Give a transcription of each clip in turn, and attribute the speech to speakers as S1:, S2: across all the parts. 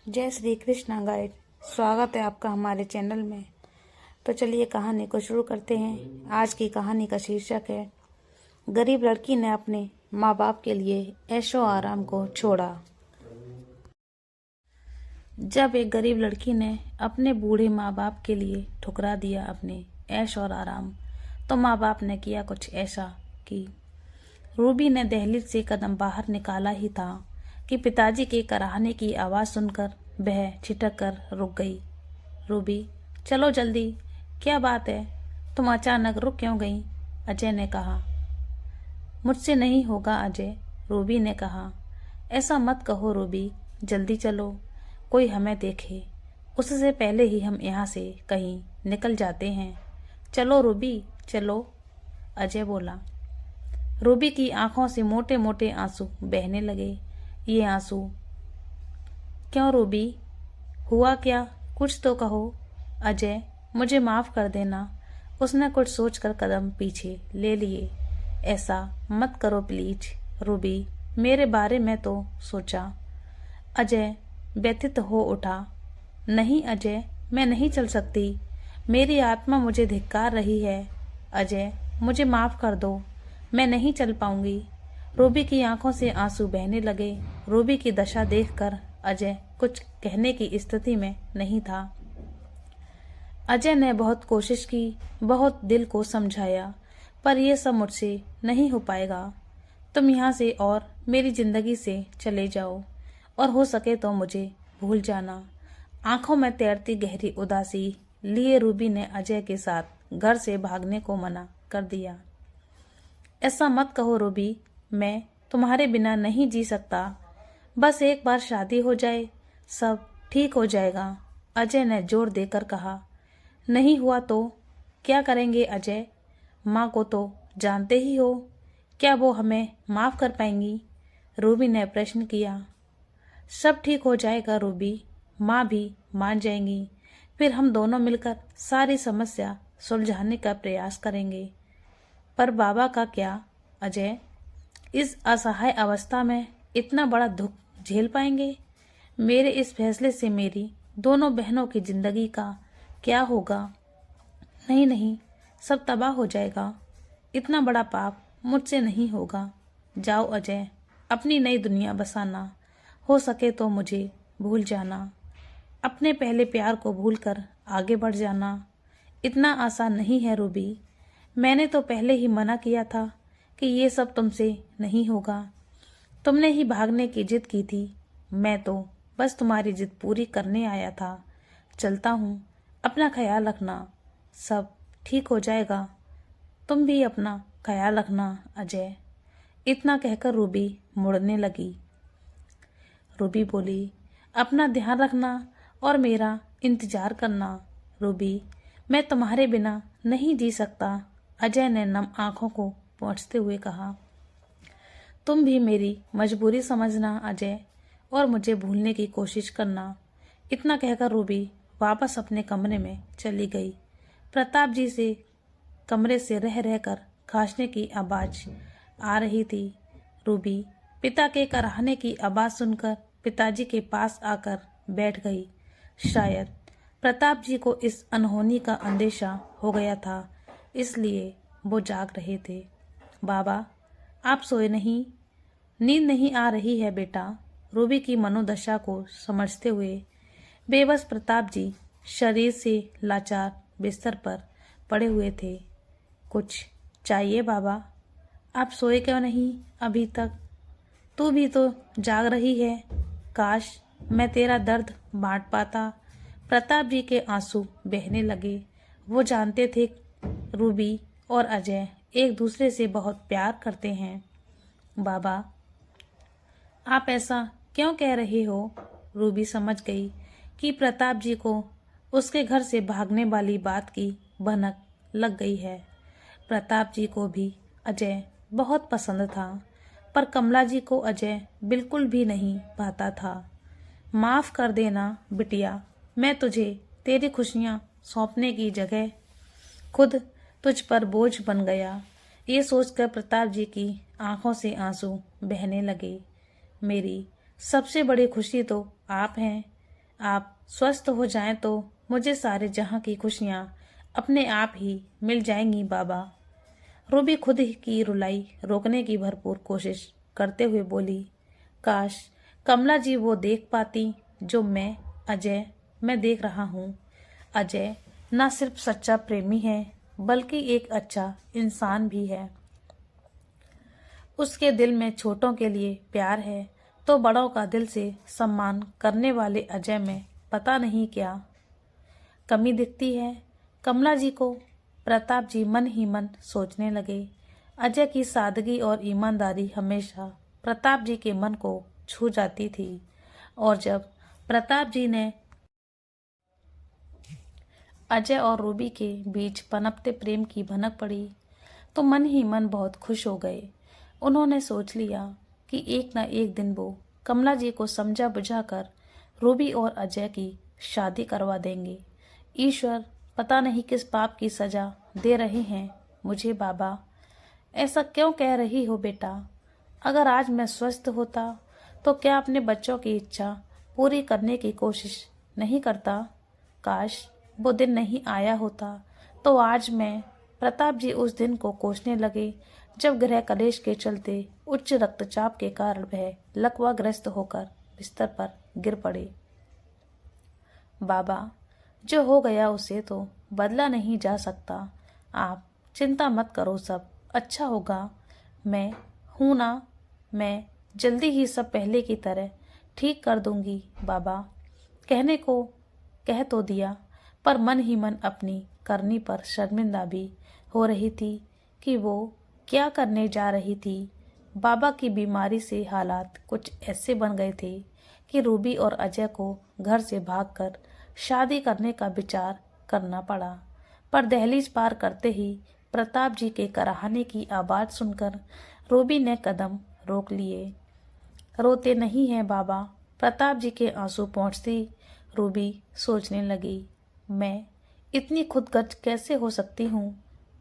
S1: जय श्री कृष्णा गाइड। स्वागत है आपका हमारे चैनल में। तो चलिए कहानी को शुरू करते हैं। आज की कहानी का शीर्षक है गरीब लड़की ने अपने माँ बाप के लिए ऐशो आराम को छोड़ा। जब एक गरीब लड़की ने अपने बूढ़े माँ बाप के लिए ठुकरा दिया अपने ऐश और आराम, तो माँ बाप ने किया कुछ ऐसा कि रूबी ने दहलीज से कदम बाहर निकाला ही था कि पिताजी के कराहने की आवाज़ सुनकर वह छिटक कर रुक गई। रूबी, चलो जल्दी, क्या बात है, तुम अचानक रुक क्यों गई? अजय ने कहा। मुझसे नहीं होगा अजय, रूबी ने कहा। ऐसा मत कहो रूबी, जल्दी चलो, कोई हमें देखे उससे पहले ही हम यहाँ से कहीं निकल जाते हैं। चलो रूबी, चलो, अजय बोला। रूबी की आंखों से मोटे मोटे आंसू बहने लगे। ये आंसू क्यों रूबी? हुआ क्या? कुछ तो कहो। अजय, मुझे माफ कर देना। उसने कुछ सोचकर कदम पीछे ले लिए। ऐसा मत करो प्लीज रूबी, मेरे बारे में तो सोचा। अजय व्यथित हो उठा। नहीं अजय, मैं नहीं चल सकती, मेरी आत्मा मुझे धिक्कार रही है। अजय, मुझे माफ कर दो, मैं नहीं चल पाऊंगी। रूबी की आंखों से आंसू बहने लगे। रूबी की दशा देखकर अजय कुछ कहने की स्थिति में नहीं था। अजय ने बहुत कोशिश की, बहुत दिल को समझाया, पर यह सब मुझसे नहीं हो पाएगा। तुम यहाँ से और मेरी जिंदगी से चले जाओ, और हो सके तो मुझे भूल जाना। आंखों में तैरती गहरी उदासी लिए रूबी ने अजय के साथ घर से भागने को मना कर दिया। ऐसा मत कहो रूबी, मैं तुम्हारे बिना नहीं जी सकता। बस एक बार शादी हो जाए, सब ठीक हो जाएगा, अजय ने जोर देकर कहा। नहीं हुआ तो क्या करेंगे अजय? माँ को तो जानते ही हो, क्या वो हमें माफ कर पाएंगी? रूबी ने प्रश्न किया। सब ठीक हो जाएगा रूबी, माँ भी मान जाएंगी, फिर हम दोनों मिलकर सारी समस्या सुलझाने का प्रयास करेंगे। पर बाबा का क्या अजय? इस असहाय अवस्था में इतना बड़ा दुख झेल पाएंगे? मेरे इस फैसले से मेरी दोनों बहनों की जिंदगी का क्या होगा? नहीं नहीं, सब तबाह हो जाएगा। इतना बड़ा पाप मुझसे नहीं होगा। जाओ अजय, अपनी नई दुनिया बसाना। हो सके तो मुझे भूल जाना, अपने पहले प्यार को भूलकर आगे बढ़ जाना। इतना आसान नहीं है रूबी, मैंने तो पहले ही मना किया था कि ये सब तुमसे नहीं होगा। तुमने ही भागने की जिद की थी, मैं तो बस तुम्हारी जिद पूरी करने आया था। चलता हूँ, अपना ख्याल रखना, सब ठीक हो जाएगा। तुम भी अपना ख्याल रखना अजय। इतना कहकर रूबी मुड़ने लगी। रूबी बोली, अपना ध्यान रखना और मेरा इंतजार करना। रूबी, मैं तुम्हारे बिना नहीं जी सकता, अजय ने नम आंखों को पोंछते हुए कहा। तुम भी मेरी मजबूरी समझना अजय, और मुझे भूलने की कोशिश करना। इतना कहकर रूबी वापस अपने कमरे में चली गई। प्रताप जी से कमरे से रह रहकर खांसने की आवाज आ रही थी। रूबी पिता के कराहने की आवाज सुनकर पिताजी के पास आकर बैठ गई। शायद प्रताप जी को इस अनहोनी का अंदेशा हो गया था, इसलिए वो जाग रहे थे। बाबा, आप सोए नहीं? नींद नहीं आ रही है बेटा? रूबी की मनोदशा को समझते हुए बेबस प्रताप जी शरीर से लाचार बिस्तर पर पड़े हुए थे। कुछ चाहिए बाबा? आप सोए क्यों नहीं अभी तक? तू भी तो जाग रही है, काश मैं तेरा दर्द बांट पाता। प्रताप जी के आंसू बहने लगे। वो जानते थे रूबी और अजय एक दूसरे से बहुत प्यार करते हैं। बाबा, आप ऐसा क्यों कह रहे हो? रूबी समझ गई कि प्रताप जी को उसके घर से भागने वाली बात की भनक लग गई है। प्रताप जी को भी अजय बहुत पसंद था, पर कमला जी को अजय बिल्कुल भी नहीं भाता था। माफ कर देना बिटिया, मैं तुझे तेरी खुशियाँ सौंपने की जगह खुद तुझ पर बोझ बन गया। ये सोचकर प्रताप जी की आंखों से आंसू बहने लगे। मेरी सबसे बड़ी खुशी तो आप हैं, आप स्वस्थ हो जाएं तो मुझे सारे जहां की खुशियां अपने आप ही मिल जाएंगी बाबा। रूबी खुद ही की रुलाई रोकने की भरपूर कोशिश करते हुए बोली, काश कमला जी वो देख पाती जो मैं देख रहा हूँ। अजय न सिर्फ सच्चा प्रेमी है बल्कि एक अच्छा इंसान भी है। उसके दिल में छोटों के लिए प्यार है तो बड़ों का दिल से सम्मान करने वाले अजय में पता नहीं क्या कमी दिखती है। कमला जी को प्रताप जी मन ही मन सोचने लगे। अजय की सादगी और ईमानदारी हमेशा प्रताप जी के मन को छू जाती थी और जब प्रताप जी ने अजय और रूबी के बीच पनपते प्रेम की भनक पड़ी तो मन ही मन बहुत खुश हो गए। उन्होंने सोच लिया कि एक न एक दिन वो कमला जी को समझा बुझाकर रूबी और अजय की शादी करवा देंगे। ईश्वर पता नहीं किस पाप की सजा दे रहे हैं मुझे बाबा। ऐसा क्यों कह रही हो बेटा? अगर आज मैं स्वस्थ होता तो क्या अपने बच्चों की इच्छा पूरी करने की कोशिश नहीं करता? काश वो दिन नहीं आया होता तो आज मैं प्रताप जी उस दिन को कोसने लगे जब गृह कलेश के चलते उच्च रक्तचाप के कारण वह लकवाग्रस्त होकर बिस्तर पर गिर पड़े। बाबा, जो हो गया उसे तो बदला नहीं जा सकता। आप चिंता मत करो, सब अच्छा होगा। मैं हूं ना, मैं जल्दी ही सब पहले की तरह ठीक कर दूंगी बाबा। कहने को कह तो दिया पर मन ही मन अपनी करनी पर शर्मिंदा भी हो रही थी कि वो क्या करने जा रही थी। बाबा की बीमारी से हालात कुछ ऐसे बन गए थे कि रूबी और अजय को घर से भागकर शादी करने का विचार करना पड़ा। पर दहलीज पार करते ही प्रताप जी के कराहने की आवाज सुनकर रूबी ने कदम रोक लिए। रोते नहीं हैं बाबा। प्रताप जी के आंसू पहुंचती रूबी सोचने लगी, मैं इतनी खुदगर्ज कैसे हो सकती हूँ?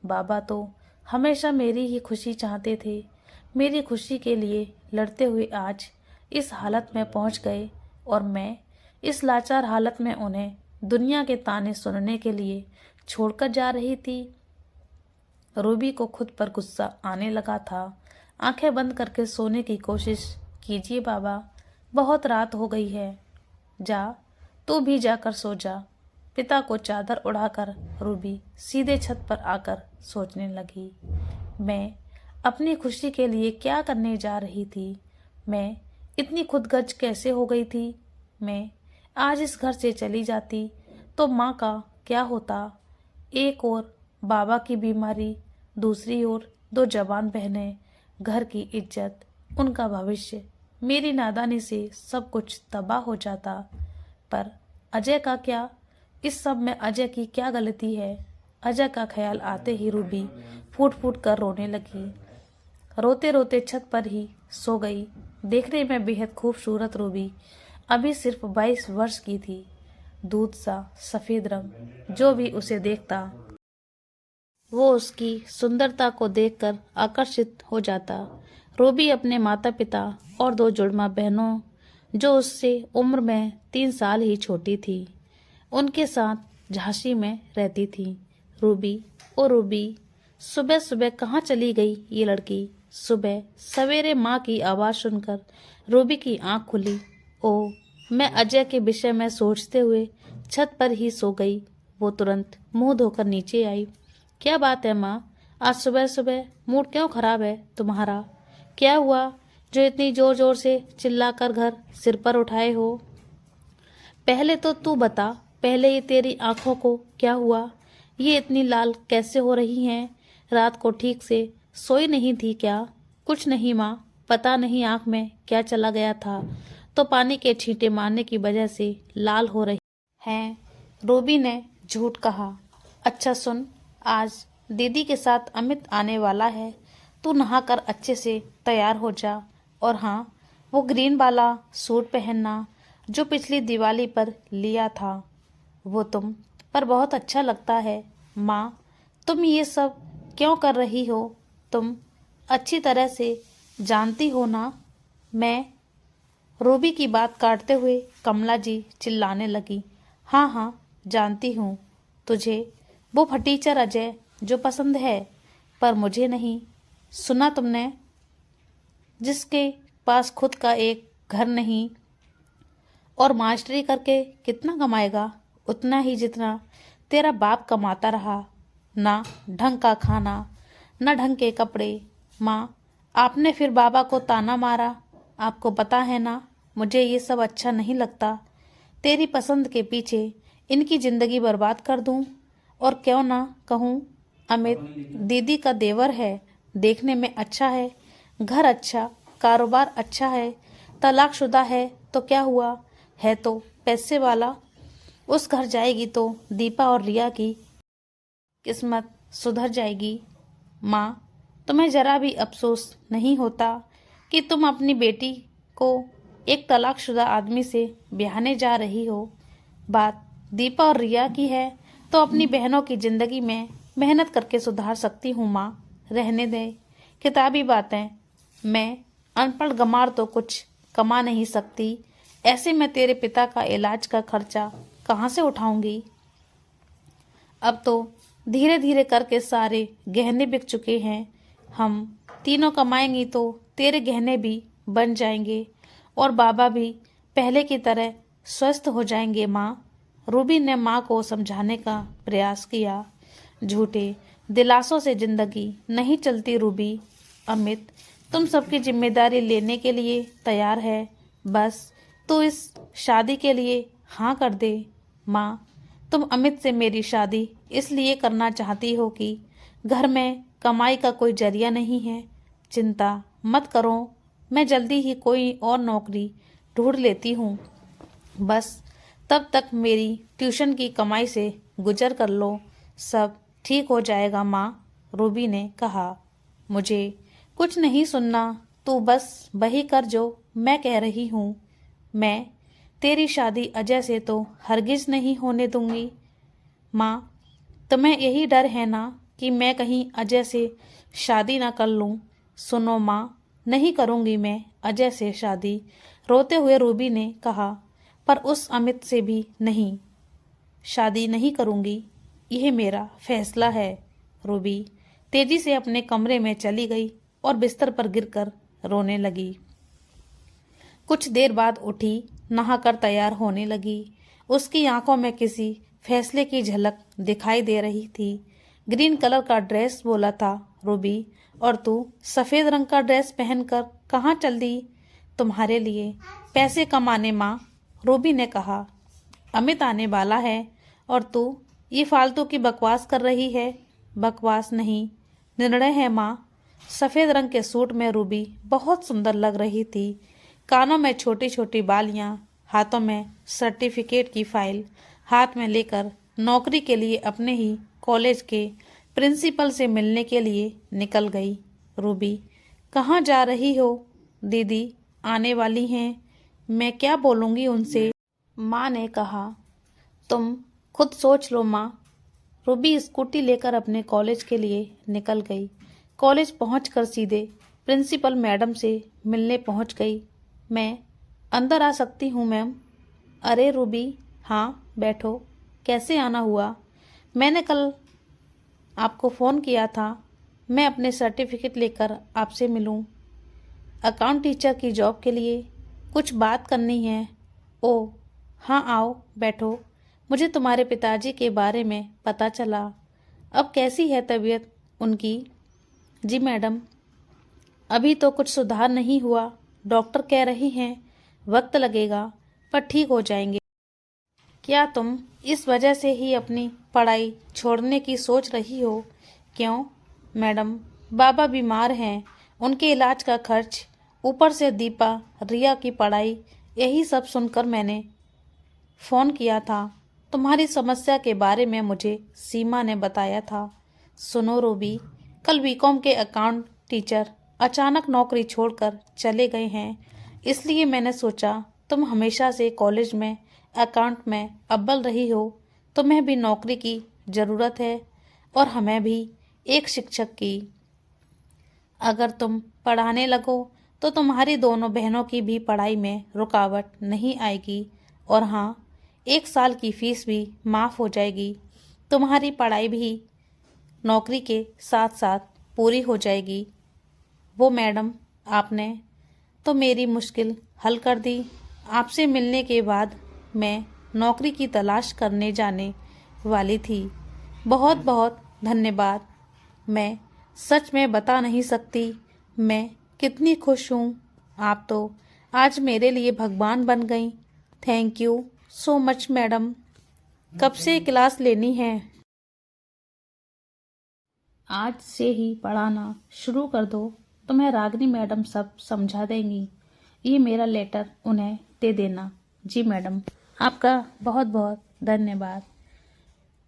S1: बाबा तो हमेशा मेरी ही खुशी चाहते थे। मेरी खुशी के लिए लड़ते हुए आज इस हालत में पहुंच गए और मैं इस लाचार हालत में उन्हें दुनिया के ताने सुनने के लिए छोड़कर जा रही थी। रूबी को खुद पर गुस्सा आने लगा था। आंखें बंद करके सोने की कोशिश कीजिए बाबा, बहुत रात हो गई है। जा, तू भी जाकर सो जा। पिता को चादर उड़ाकर रूबी सीधे छत पर आकर सोचने लगी, मैं अपनी खुशी के लिए क्या करने जा रही थी? मैं इतनी खुदगर्ज कैसे हो गई थी? मैं आज इस घर से चली जाती तो माँ का क्या होता? एक ओर बाबा की बीमारी, दूसरी ओर दो जवान बहनें, घर की इज्जत, उनका भविष्य। मेरी नादानी से सब कुछ तबाह हो जाता। पर अजय का क्या? इस सब में अजय की क्या गलती है? अजय का ख्याल आते ही रूबी फूट फूट कर रोने लगी। रोते रोते छत पर ही सो गई। देखने में बेहद खूबसूरत रूबी अभी सिर्फ 22 वर्ष की थी। दूध सा सफेद रंग, जो भी उसे देखता वो उसकी सुंदरता को देखकर आकर्षित हो जाता। रूबी अपने माता पिता और दो जुड़वा बहनों, जो उससे उम्र में 3 साल ही छोटी थी, उनके साथ झांसी में रहती थी। रूबी ओ रूबी, सुबह सुबह कहाँ चली गई ये लड़की? सुबह सवेरे माँ की आवाज़ सुनकर रूबी की आंख खुली। ओ, मैं अजय के विषय में सोचते हुए छत पर ही सो गई। वो तुरंत मुंह धोकर नीचे आई। क्या बात है माँ, आज सुबह सुबह मूड क्यों खराब है तुम्हारा? क्या हुआ जो इतनी जोर जोर से चिल्लाकर घर सिर पर उठाए हो? पहले तो तू बता, पहले ये तेरी आंखों को क्या हुआ? ये इतनी लाल कैसे हो रही हैं? रात को ठीक से सोई नहीं थी क्या? कुछ नहीं माँ, पता नहीं आंख में क्या चला गया था तो पानी के छींटे मारने की वजह से लाल हो रही हैं। रूबी ने झूठ कहा। अच्छा सुन, आज दीदी के साथ अमित आने वाला है। तू नहाकर अच्छे से तैयार हो जा और हाँ, वो ग्रीन वाला सूट पहनना जो पिछली दिवाली पर लिया था। वो तुम पर बहुत अच्छा लगता है। माँ, तुम ये सब क्यों कर रही हो? तुम अच्छी तरह से जानती हो ना, मैं रूबी की बात काटते हुए कमला जी चिल्लाने लगी। हाँ हाँ जानती हूँ, तुझे वो फटीचर अजय जो पसंद है, पर मुझे नहीं। सुना तुमने, जिसके पास खुद का एक घर नहीं और मास्टरी करके कितना कमाएगा? उतना ही जितना तेरा बाप कमाता रहा। ना ढंग का खाना, ना ढंग के कपड़े। माँ, आपने फिर बाबा को ताना मारा। आपको पता है ना, मुझे ये सब अच्छा नहीं लगता। तेरी पसंद के पीछे इनकी जिंदगी बर्बाद कर दूं। और क्यों ना कहूं, अमित दीदी का देवर है, देखने में अच्छा है, घर अच्छा, कारोबार अच्छा है, तलाकशुदा है तो क्या हुआ, है तो पैसे वाला। उस घर जाएगी तो दीपा और रिया की किस्मत सुधर जाएगी। माँ, तुम्हें जरा भी अफसोस नहीं होता कि तुम अपनी बेटी को एक तलाकशुदा आदमी से ब्याहने जा रही हो? बात दीपा और रिया की है तो अपनी बहनों की जिंदगी में मेहनत करके सुधार सकती हूँ माँ। रहने दे किताबी बातें। मैं अनपढ़ गंवार तो कुछ कमा नहीं सकती। ऐसे में तेरे पिता का इलाज का खर्चा कहाँ से उठाऊंगी? अब तो धीरे धीरे करके सारे गहने बिक चुके हैं। हम तीनों कमाएंगी तो तेरे गहने भी बन जाएंगे और बाबा भी पहले की तरह स्वस्थ हो जाएंगे माँ। रूबी ने माँ को समझाने का प्रयास किया। झूठे दिलासों से जिंदगी नहीं चलती रूबी। अमित तुम सबकी जिम्मेदारी लेने के लिए तैयार है, बस तू इस शादी के लिए हाँ कर दे। माँ, तुम अमित से मेरी शादी इसलिए करना चाहती हो कि घर में कमाई का कोई जरिया नहीं है। चिंता मत करो, मैं जल्दी ही कोई और नौकरी ढूंढ लेती हूँ। बस तब तक मेरी ट्यूशन की कमाई से गुजर कर लो, सब ठीक हो जाएगा माँ। रूबी ने कहा। मुझे कुछ नहीं सुनना, तू बस वही कर जो मैं कह रही हूँ। मैं तेरी शादी अजय से तो हरगिज नहीं होने दूंगी। माँ, तुम्हें यही डर है ना कि मैं कहीं अजय से शादी ना कर लूँ? सुनो माँ, नहीं करूँगी मैं अजय से शादी, रोते हुए रूबी ने कहा। पर उस अमित से भी नहीं, शादी नहीं करूँगी, यह मेरा फैसला है। रूबी तेजी से अपने कमरे में चली गई और बिस्तर पर गिरकर रोने लगी। कुछ देर बाद उठी, नहाकर तैयार होने लगी। उसकी आंखों में किसी फैसले की झलक दिखाई दे रही थी। ग्रीन कलर का ड्रेस बोला था रूबी, और तू सफेद रंग का ड्रेस पहनकर कहाँ चल दी? तुम्हारे लिए पैसे कमाने माँ, रूबी ने कहा। अमित आने वाला है और तू ये फालतू की बकवास कर रही है। बकवास नहीं, निर्णय है माँ। सफेद रंग के सूट में रूबी बहुत सुंदर लग रही थी। कानों में छोटी छोटी बालियां, हाथों में सर्टिफिकेट की फाइल हाथ में लेकर नौकरी के लिए अपने ही कॉलेज के प्रिंसिपल से मिलने के लिए निकल गई। रूबी, कहाँ जा रही हो? दीदी आने वाली हैं, मैं क्या बोलूँगी उनसे? माँ ने कहा। तुम खुद सोच लो माँ। रूबी स्कूटी लेकर अपने कॉलेज के लिए निकल गई। कॉलेज पहुंचकर सीधे प्रिंसिपल मैडम से मिलने पहुंच गई। मैं अंदर आ सकती हूँ मैम? अरे रूबी, हाँ बैठो। कैसे आना हुआ? मैंने कल आपको फ़ोन किया था, मैं अपने सर्टिफिकेट लेकर आपसे मिलूं। अकाउंट टीचर की जॉब के लिए कुछ बात करनी है। ओ हाँ, आओ बैठो। मुझे तुम्हारे पिताजी के बारे में पता चला। अब कैसी है तबीयत उनकी? जी मैडम, अभी तो कुछ सुधार नहीं हुआ। डॉक्टर कह रही हैं वक्त लगेगा, पर ठीक हो जाएंगे। क्या तुम इस वजह से ही अपनी पढ़ाई छोड़ने की सोच रही हो? क्यों मैडम, बाबा बीमार हैं, उनके इलाज का खर्च, ऊपर से दीपा रिया की पढ़ाई, यही सब सुनकर मैंने फ़ोन किया था। तुम्हारी समस्या के बारे में मुझे सीमा ने बताया था। सुनो रूबी, कल बीकॉम के अकाउंट टीचर अचानक नौकरी छोड़कर चले गए हैं, इसलिए मैंने सोचा तुम हमेशा से कॉलेज में अकाउंट में अव्वल रही हो, तुम्हें भी नौकरी की ज़रूरत है और हमें भी एक शिक्षक की। अगर तुम पढ़ाने लगो तो तुम्हारी दोनों बहनों की भी पढ़ाई में रुकावट नहीं आएगी और हाँ, 1 साल की फीस भी माफ़ हो जाएगी। तुम्हारी पढ़ाई भी नौकरी के साथ साथ पूरी हो जाएगी। वो मैडम, आपने तो मेरी मुश्किल हल कर दी। आपसे मिलने के बाद मैं नौकरी की तलाश करने जाने वाली थी। बहुत बहुत धन्यवाद। मैं सच में बता नहीं सकती मैं कितनी खुश हूँ। आप तो आज मेरे लिए भगवान बन गई। Thank you so much madam. कब से क्लास लेनी है? आज से ही पढ़ाना शुरू कर दो, तुम्हें रागिनी मैडम सब समझा देंगी। ये मेरा लेटर उन्हें दे देना। जी मैडम, आपका बहुत बहुत धन्यवाद।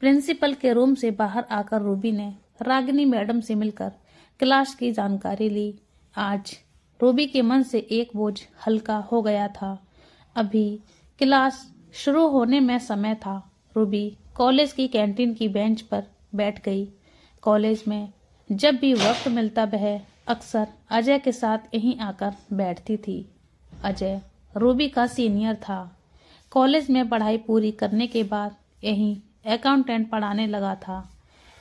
S1: प्रिंसिपल के रूम से बाहर आकर रूबी ने रागिनी मैडम से मिलकर क्लास की जानकारी ली। आज रूबी के मन से एक बोझ हल्का हो गया था। अभी क्लास शुरू होने में समय था। रूबी कॉलेज की कैंटीन की बेंच पर बैठ गई। कॉलेज में जब भी वक्त मिलता वह अक्सर अजय के साथ यहीं आकर बैठती थी। अजय रूबी का सीनियर था। कॉलेज में पढ़ाई पूरी करने के बाद यहीं अकाउंटेंट पढ़ाने लगा था।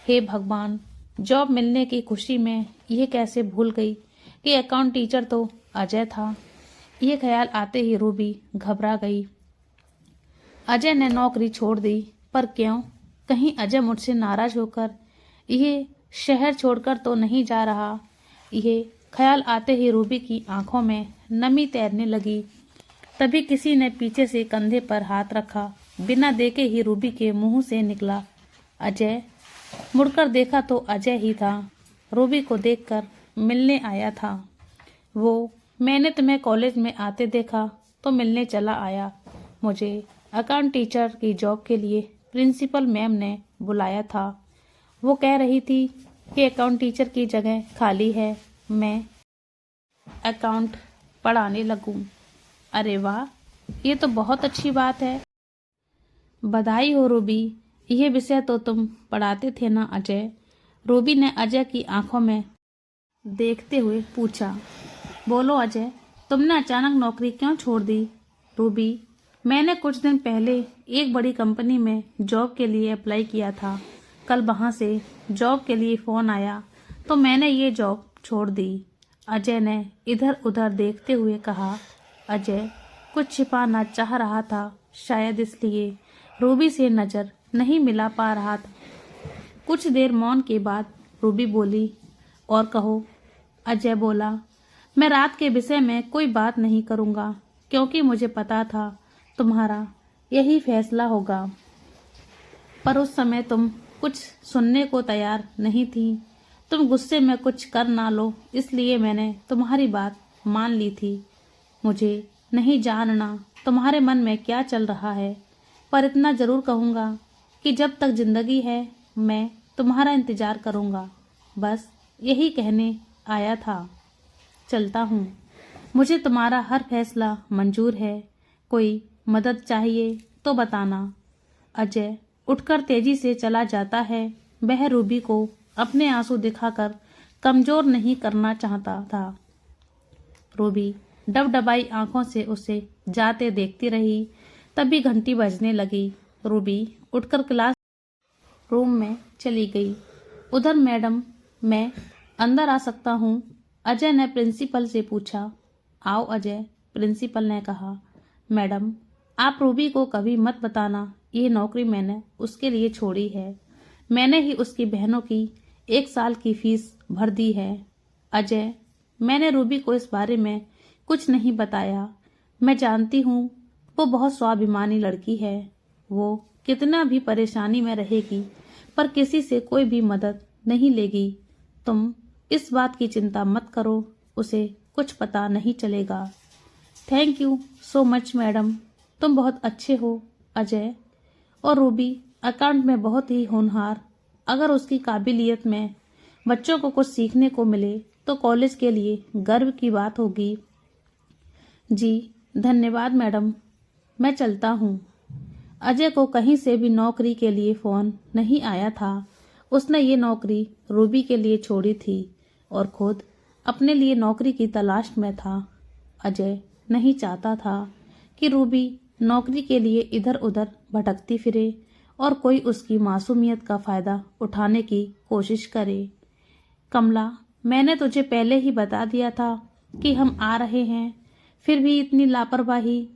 S1: हे भगवान, जॉब मिलने की खुशी में यह कैसे भूल गई कि अकाउंट टीचर तो अजय था। यह ख्याल आते ही रूबी घबरा गई। अजय ने नौकरी छोड़ दी, पर क्यों? कहीं अजय मुझसे नाराज होकर यह शहर छोड़कर तो नहीं जा रहा। यह ख्याल आते ही रूबी की आंखों में नमी तैरने लगी। तभी किसी ने पीछे से कंधे पर हाथ रखा। बिना देखे ही रूबी के मुंह से निकला, अजय। मुड़कर देखा तो अजय ही था। रूबी को देखकर मिलने आया था वो। मैंने तुम्हें कॉलेज में आते देखा तो मिलने चला आया। मुझे अकाउंट टीचर की जॉब के लिए प्रिंसिपल मैम ने बुलाया था। वो कह रही थी कि अकाउंट टीचर की जगह खाली है, मैं अकाउंट पढ़ाने लगूं। अरे वाह, ये तो बहुत अच्छी बात है। बधाई हो रूबी, यह विषय तो तुम पढ़ाते थे ना अजय? रूबी ने अजय की आंखों में देखते हुए पूछा। बोलो अजय, तुमने अचानक नौकरी क्यों छोड़ दी? रूबी, मैंने कुछ दिन पहले एक बड़ी कंपनी में जॉब के लिए अप्लाई किया था। कल वहां से जॉब के लिए फ़ोन आया तो मैंने ये जॉब छोड़ दी। अजय ने इधर उधर देखते हुए कहा। अजय कुछ छिपाना चाह रहा था, शायद इसलिए रूबी से नज़र नहीं मिला पा रहा था। कुछ देर मौन के बाद रूबी बोली, और कहो। अजय बोला, मैं रात के विषय में कोई बात नहीं करूँगा, क्योंकि मुझे पता था तुम्हारा यही फैसला होगा। पर उस समय तुम कुछ सुनने को तैयार नहीं थी। तुम गुस्से में कुछ कर ना लो, इसलिए मैंने तुम्हारी बात मान ली थी। मुझे नहीं जानना तुम्हारे मन में क्या चल रहा है, पर इतना जरूर कहूँगा कि जब तक जिंदगी है मैं तुम्हारा इंतजार करूँगा। बस यही कहने आया था। चलता हूँ। मुझे तुम्हारा हर फैसला मंजूर है। कोई मदद चाहिए तो बताना। अजय उठकर तेजी से चला जाता है। वह रूबी को अपने आंसू दिखाकर कमजोर नहीं करना चाहता था। रूबी डबडबाई आंखों से उसे जाते देखती रही। तभी घंटी बजने लगी। रूबी उठकर क्लास रूम में चली गई। उधर मैडम, मैं अंदर आ सकता हूँ? अजय ने प्रिंसिपल से पूछा। आओ अजय, प्रिंसिपल ने कहा। मैडम, आप रूबी को कभी मत बताना ये नौकरी मैंने उसके लिए छोड़ी है। मैंने ही उसकी बहनों की 1 साल की फीस भर दी है। अजय, मैंने रूबी को इस बारे में कुछ नहीं बताया। मैं जानती हूँ वो बहुत स्वाभिमानी लड़की है। वो कितना भी परेशानी में रहेगी, पर किसी से कोई भी मदद नहीं लेगी। तुम इस बात की चिंता मत करो, उसे कुछ पता नहीं चलेगा। Thank you so much madam, तुम बहुत अच्छे हो। अजय और रूबी अकाउंट में बहुत ही होनहार। अगर उसकी काबिलियत में बच्चों को कुछ सीखने को मिले तो कॉलेज के लिए गर्व की बात होगी। जी धन्यवाद मैडम, मैं चलता हूँ। अजय को कहीं से भी नौकरी के लिए फ़ोन नहीं आया था। उसने ये नौकरी रूबी के लिए छोड़ी थी और खुद अपने लिए नौकरी की तलाश में था। अजय नहीं चाहता था कि रूबी नौकरी के लिए इधर उधर भटकती फिरे और कोई उसकी मासूमियत का फायदा उठाने की कोशिश करे। कमला, मैंने तुझे पहले ही बता दिया था कि हम आ रहे हैं, फिर भी इतनी लापरवाही।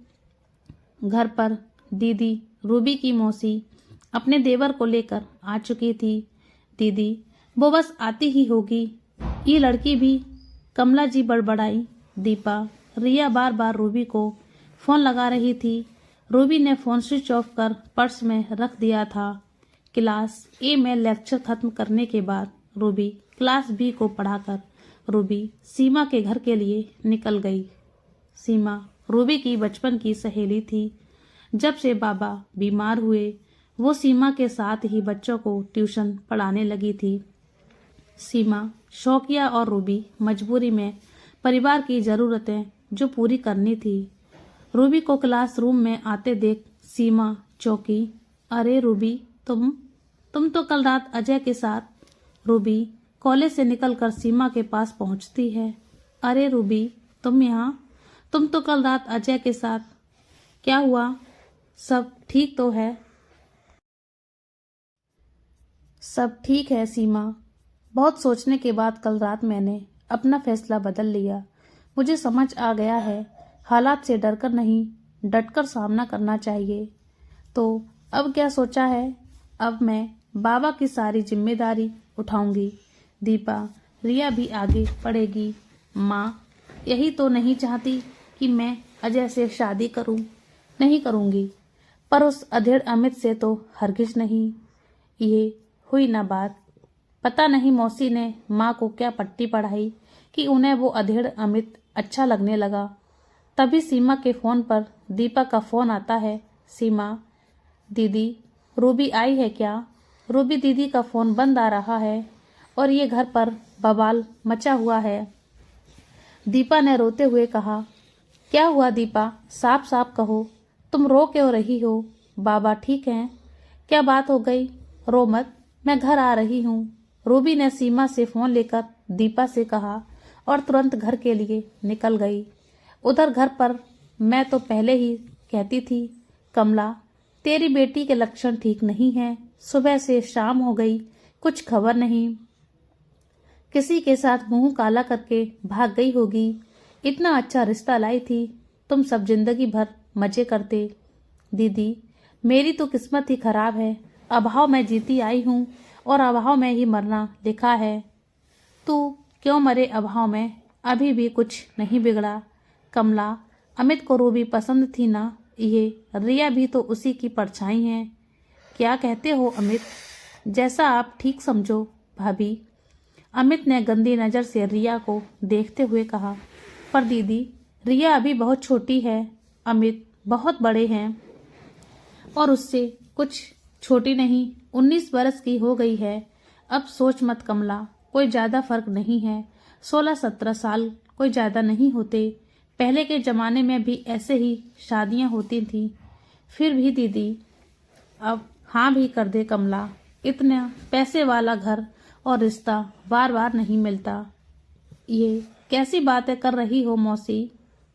S1: घर पर दीदी रूबी की मौसी अपने देवर को लेकर आ चुकी थी। दीदी, वो बस आती ही होगी, ये लड़की भी। कमला जी बड़बड़ाई। दीपा, रिया बार बार रूबी को फोन लगा रही थी। रूबी ने फोन स्विच ऑफ कर पर्स में रख दिया था। क्लास ए में लेक्चर खत्म करने के बाद रूबी क्लास बी को पढ़ाकर रूबी सीमा के घर के लिए निकल गई। सीमा रूबी की बचपन की सहेली थी। जब से बाबा बीमार हुए वो सीमा के साथ ही बच्चों को ट्यूशन पढ़ाने लगी थी। सीमा शौकिया और रूबी मजबूरी में परिवार की ज़रूरतें जो पूरी करनी थी। रूबी को क्लासरूम में आते देख सीमा चौंकी। अरे रूबी, तुम तो कल रात अजय के साथ। रूबी कॉलेज से निकलकर सीमा के पास पहुंचती है। अरे रूबी, तुम यहाँ? तुम तो कल रात अजय के साथ। क्या हुआ? सब ठीक तो है? सब ठीक है सीमा। बहुत सोचने के बाद कल रात मैंने अपना फैसला बदल लिया। मुझे समझ आ गया है हालात से डरकर नहीं, डटकर सामना करना चाहिए। तो अब क्या सोचा है? अब मैं बाबा की सारी जिम्मेदारी उठाऊंगी। दीपा, रिया भी आगे पढ़ेगी। माँ यही तो नहीं चाहती कि मैं अजय से शादी करूं। नहीं करूंगी, पर उस अधेड़ अमित से तो हरगिज नहीं। ये हुई ना बात। पता नहीं मौसी ने माँ को क्या पट्टी पढ़ाई कि उन्हें वो अधेड़ अमित अच्छा लगने लगा। तभी सीमा के फोन पर दीपा का फोन आता है। सीमा, दीदी रूबी आई है क्या? रूबी दीदी का फोन बंद आ रहा है और ये घर पर बवाल मचा हुआ है। दीपा ने रोते हुए कहा। क्या हुआ दीपा, साफ साफ कहो, तुम रो क्यों रही हो? बाबा ठीक हैं? क्या बात हो गई? रो मत, मैं घर आ रही हूँ। रूबी ने सीमा से फोन लेकर दीपा से कहा और तुरंत घर के लिए निकल गई। उधर घर पर मैं तो पहले ही कहती थी, कमला तेरी बेटी के लक्षण ठीक नहीं हैं। सुबह से शाम हो गई, कुछ खबर नहीं। किसी के साथ मुंह काला करके भाग गई होगी। इतना अच्छा रिश्ता लाई थी, तुम सब जिंदगी भर मजे करते। दीदी मेरी तो किस्मत ही खराब है। अभाव में जीती आई हूँ और अभाव में ही मरना लिखा है। तू क्यों मरे अभाव में? अभी भी कुछ नहीं बिगड़ा। कमला, अमित को रूबी पसंद थी ना? ये रिया भी तो उसी की परछाई है। क्या कहते हो अमित? जैसा आप ठीक समझो भाभी। अमित ने गंदी नज़र से रिया को देखते हुए कहा। पर दीदी रिया अभी बहुत छोटी है, अमित बहुत बड़े हैं और उससे कुछ छोटी नहीं, 19 बरस की हो गई है। अब सोच मत कमला, कोई ज़्यादा फर्क नहीं है। 16-17 साल कोई ज़्यादा नहीं होते। पहले के ज़माने में भी ऐसे ही शादियां होती थी। फिर भी दीदी अब हाँ भी कर दे कमला। इतना पैसे वाला घर और रिश्ता बार बार नहीं मिलता। ये कैसी बातें कर रही हो मौसी?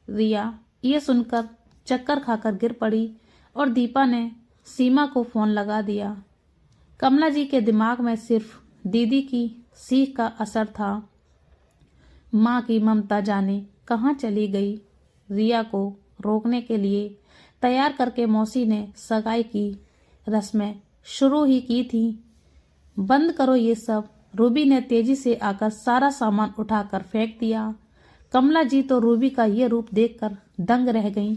S1: रिया ये सुनकर चक्कर खाकर गिर पड़ी और दीपा ने सीमा को फोन लगा दिया। कमला जी के दिमाग में सिर्फ दीदी की सीख का असर था। माँ की ममता जाने कहाँ चली गई। रिया को रोकने के लिए तैयार करके मौसी ने सगाई की रस्में शुरू ही की थी। बंद करो ये सब। रूबी ने तेजी से आकर सारा सामान उठाकर फेंक दिया। कमला जी तो रूबी का ये रूप देखकर दंग रह गईं।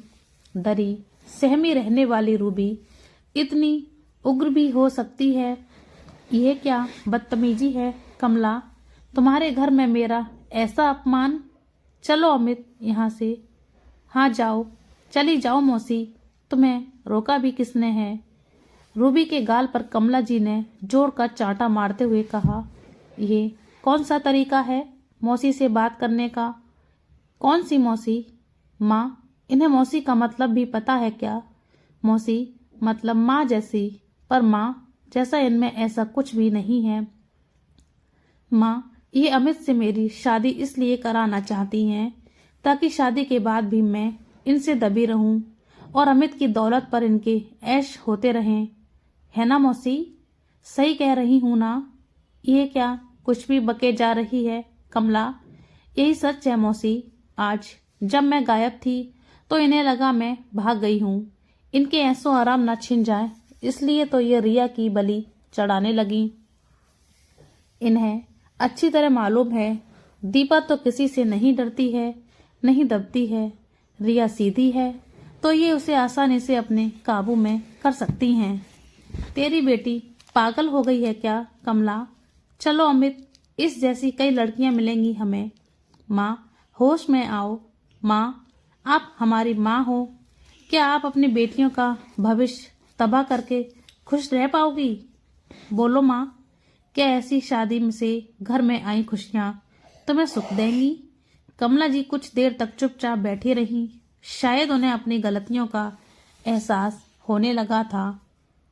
S1: डरी सहमी रहने वाली रूबी इतनी उग्र भी हो सकती है? यह क्या बदतमीजी है कमला, तुम्हारे घर में मेरा ऐसा अपमान। चलो अमित यहाँ से। हाँ जाओ, चली जाओ मौसी, तुम्हें रोका भी किसने है? रूबी के गाल पर कमला जी ने जोर का चांटा मारते हुए कहा। ये कौन सा तरीका है मौसी से बात करने का? कौन सी मौसी? माँ, इन्हें मौसी का मतलब भी पता है क्या? मौसी मतलब माँ जैसी, पर माँ जैसा इनमें ऐसा कुछ भी नहीं है। माँ ये अमित से मेरी शादी इसलिए कराना चाहती हैं ताकि शादी के बाद भी मैं इनसे दबी रहूं और अमित की दौलत पर इनके ऐश होते रहें। है ना मौसी? सही कह रही हूं ना? ये क्या कुछ भी बके जा रही है कमला? यही सच है मौसी। आज जब मैं गायब थी तो इन्हें लगा मैं भाग गई हूं, इनके ऐसो आराम न छिन जाए, इसलिए तो ये रिया की बलि चढ़ाने लगी। इन्हें अच्छी तरह मालूम है दीपा तो किसी से नहीं डरती है, नहीं दबती है। रिया सीधी है तो ये उसे आसानी से अपने काबू में कर सकती हैं। तेरी बेटी पागल हो गई है क्या कमला? चलो अमित, इस जैसी कई लड़कियां मिलेंगी हमें। माँ, होश में आओ। माँ, आप हमारी माँ हो। क्या आप अपनी बेटियों का भविष्य तबाह करके खुश रह पाओगी? बोलो माँ, क्या ऐसी शादी से घर में आई खुशियाँ तुम्हें सुख देंगी? कमला जी कुछ देर तक चुपचाप बैठी रहीं। शायद उन्हें अपनी गलतियों का एहसास होने लगा था।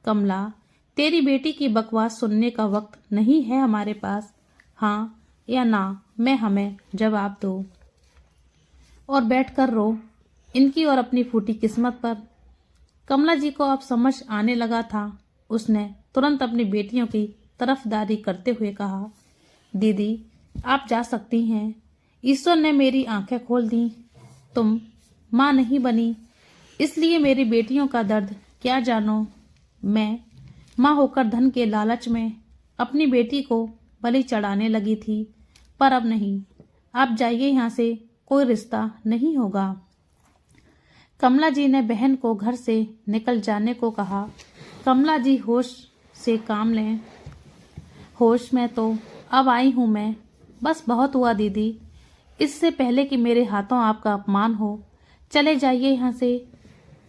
S1: कमला, तेरी बेटी की बकवास सुनने का वक्त नहीं है हमारे पास। हाँ या ना में हमें जवाब दो और बैठकर रो इनकी और अपनी फूटी किस्मत पर। कमला जी को अब समझ आने लगा था। उसने तुरंत अपनी बेटियों की तरफदारी करते हुए कहा, दीदी आप जा सकती हैं। ईश्वर ने मेरी आंखें खोल दी। तुम माँ नहीं बनी, इसलिए मेरी बेटियों का दर्द क्या जानो। मैं माँ होकर धन के लालच में अपनी बेटी को बलि चढ़ाने लगी थी, पर अब नहीं। आप जाइए यहाँ से, कोई रिश्ता नहीं होगा। कमला जी ने बहन को घर से निकल जाने को कहा। कमला जी होश से काम लें। होश में तो अब आई हूं मैं। बस बहुत हुआ दीदी, इससे पहले कि मेरे हाथों आपका अपमान हो। चले जाइए यहाँ से।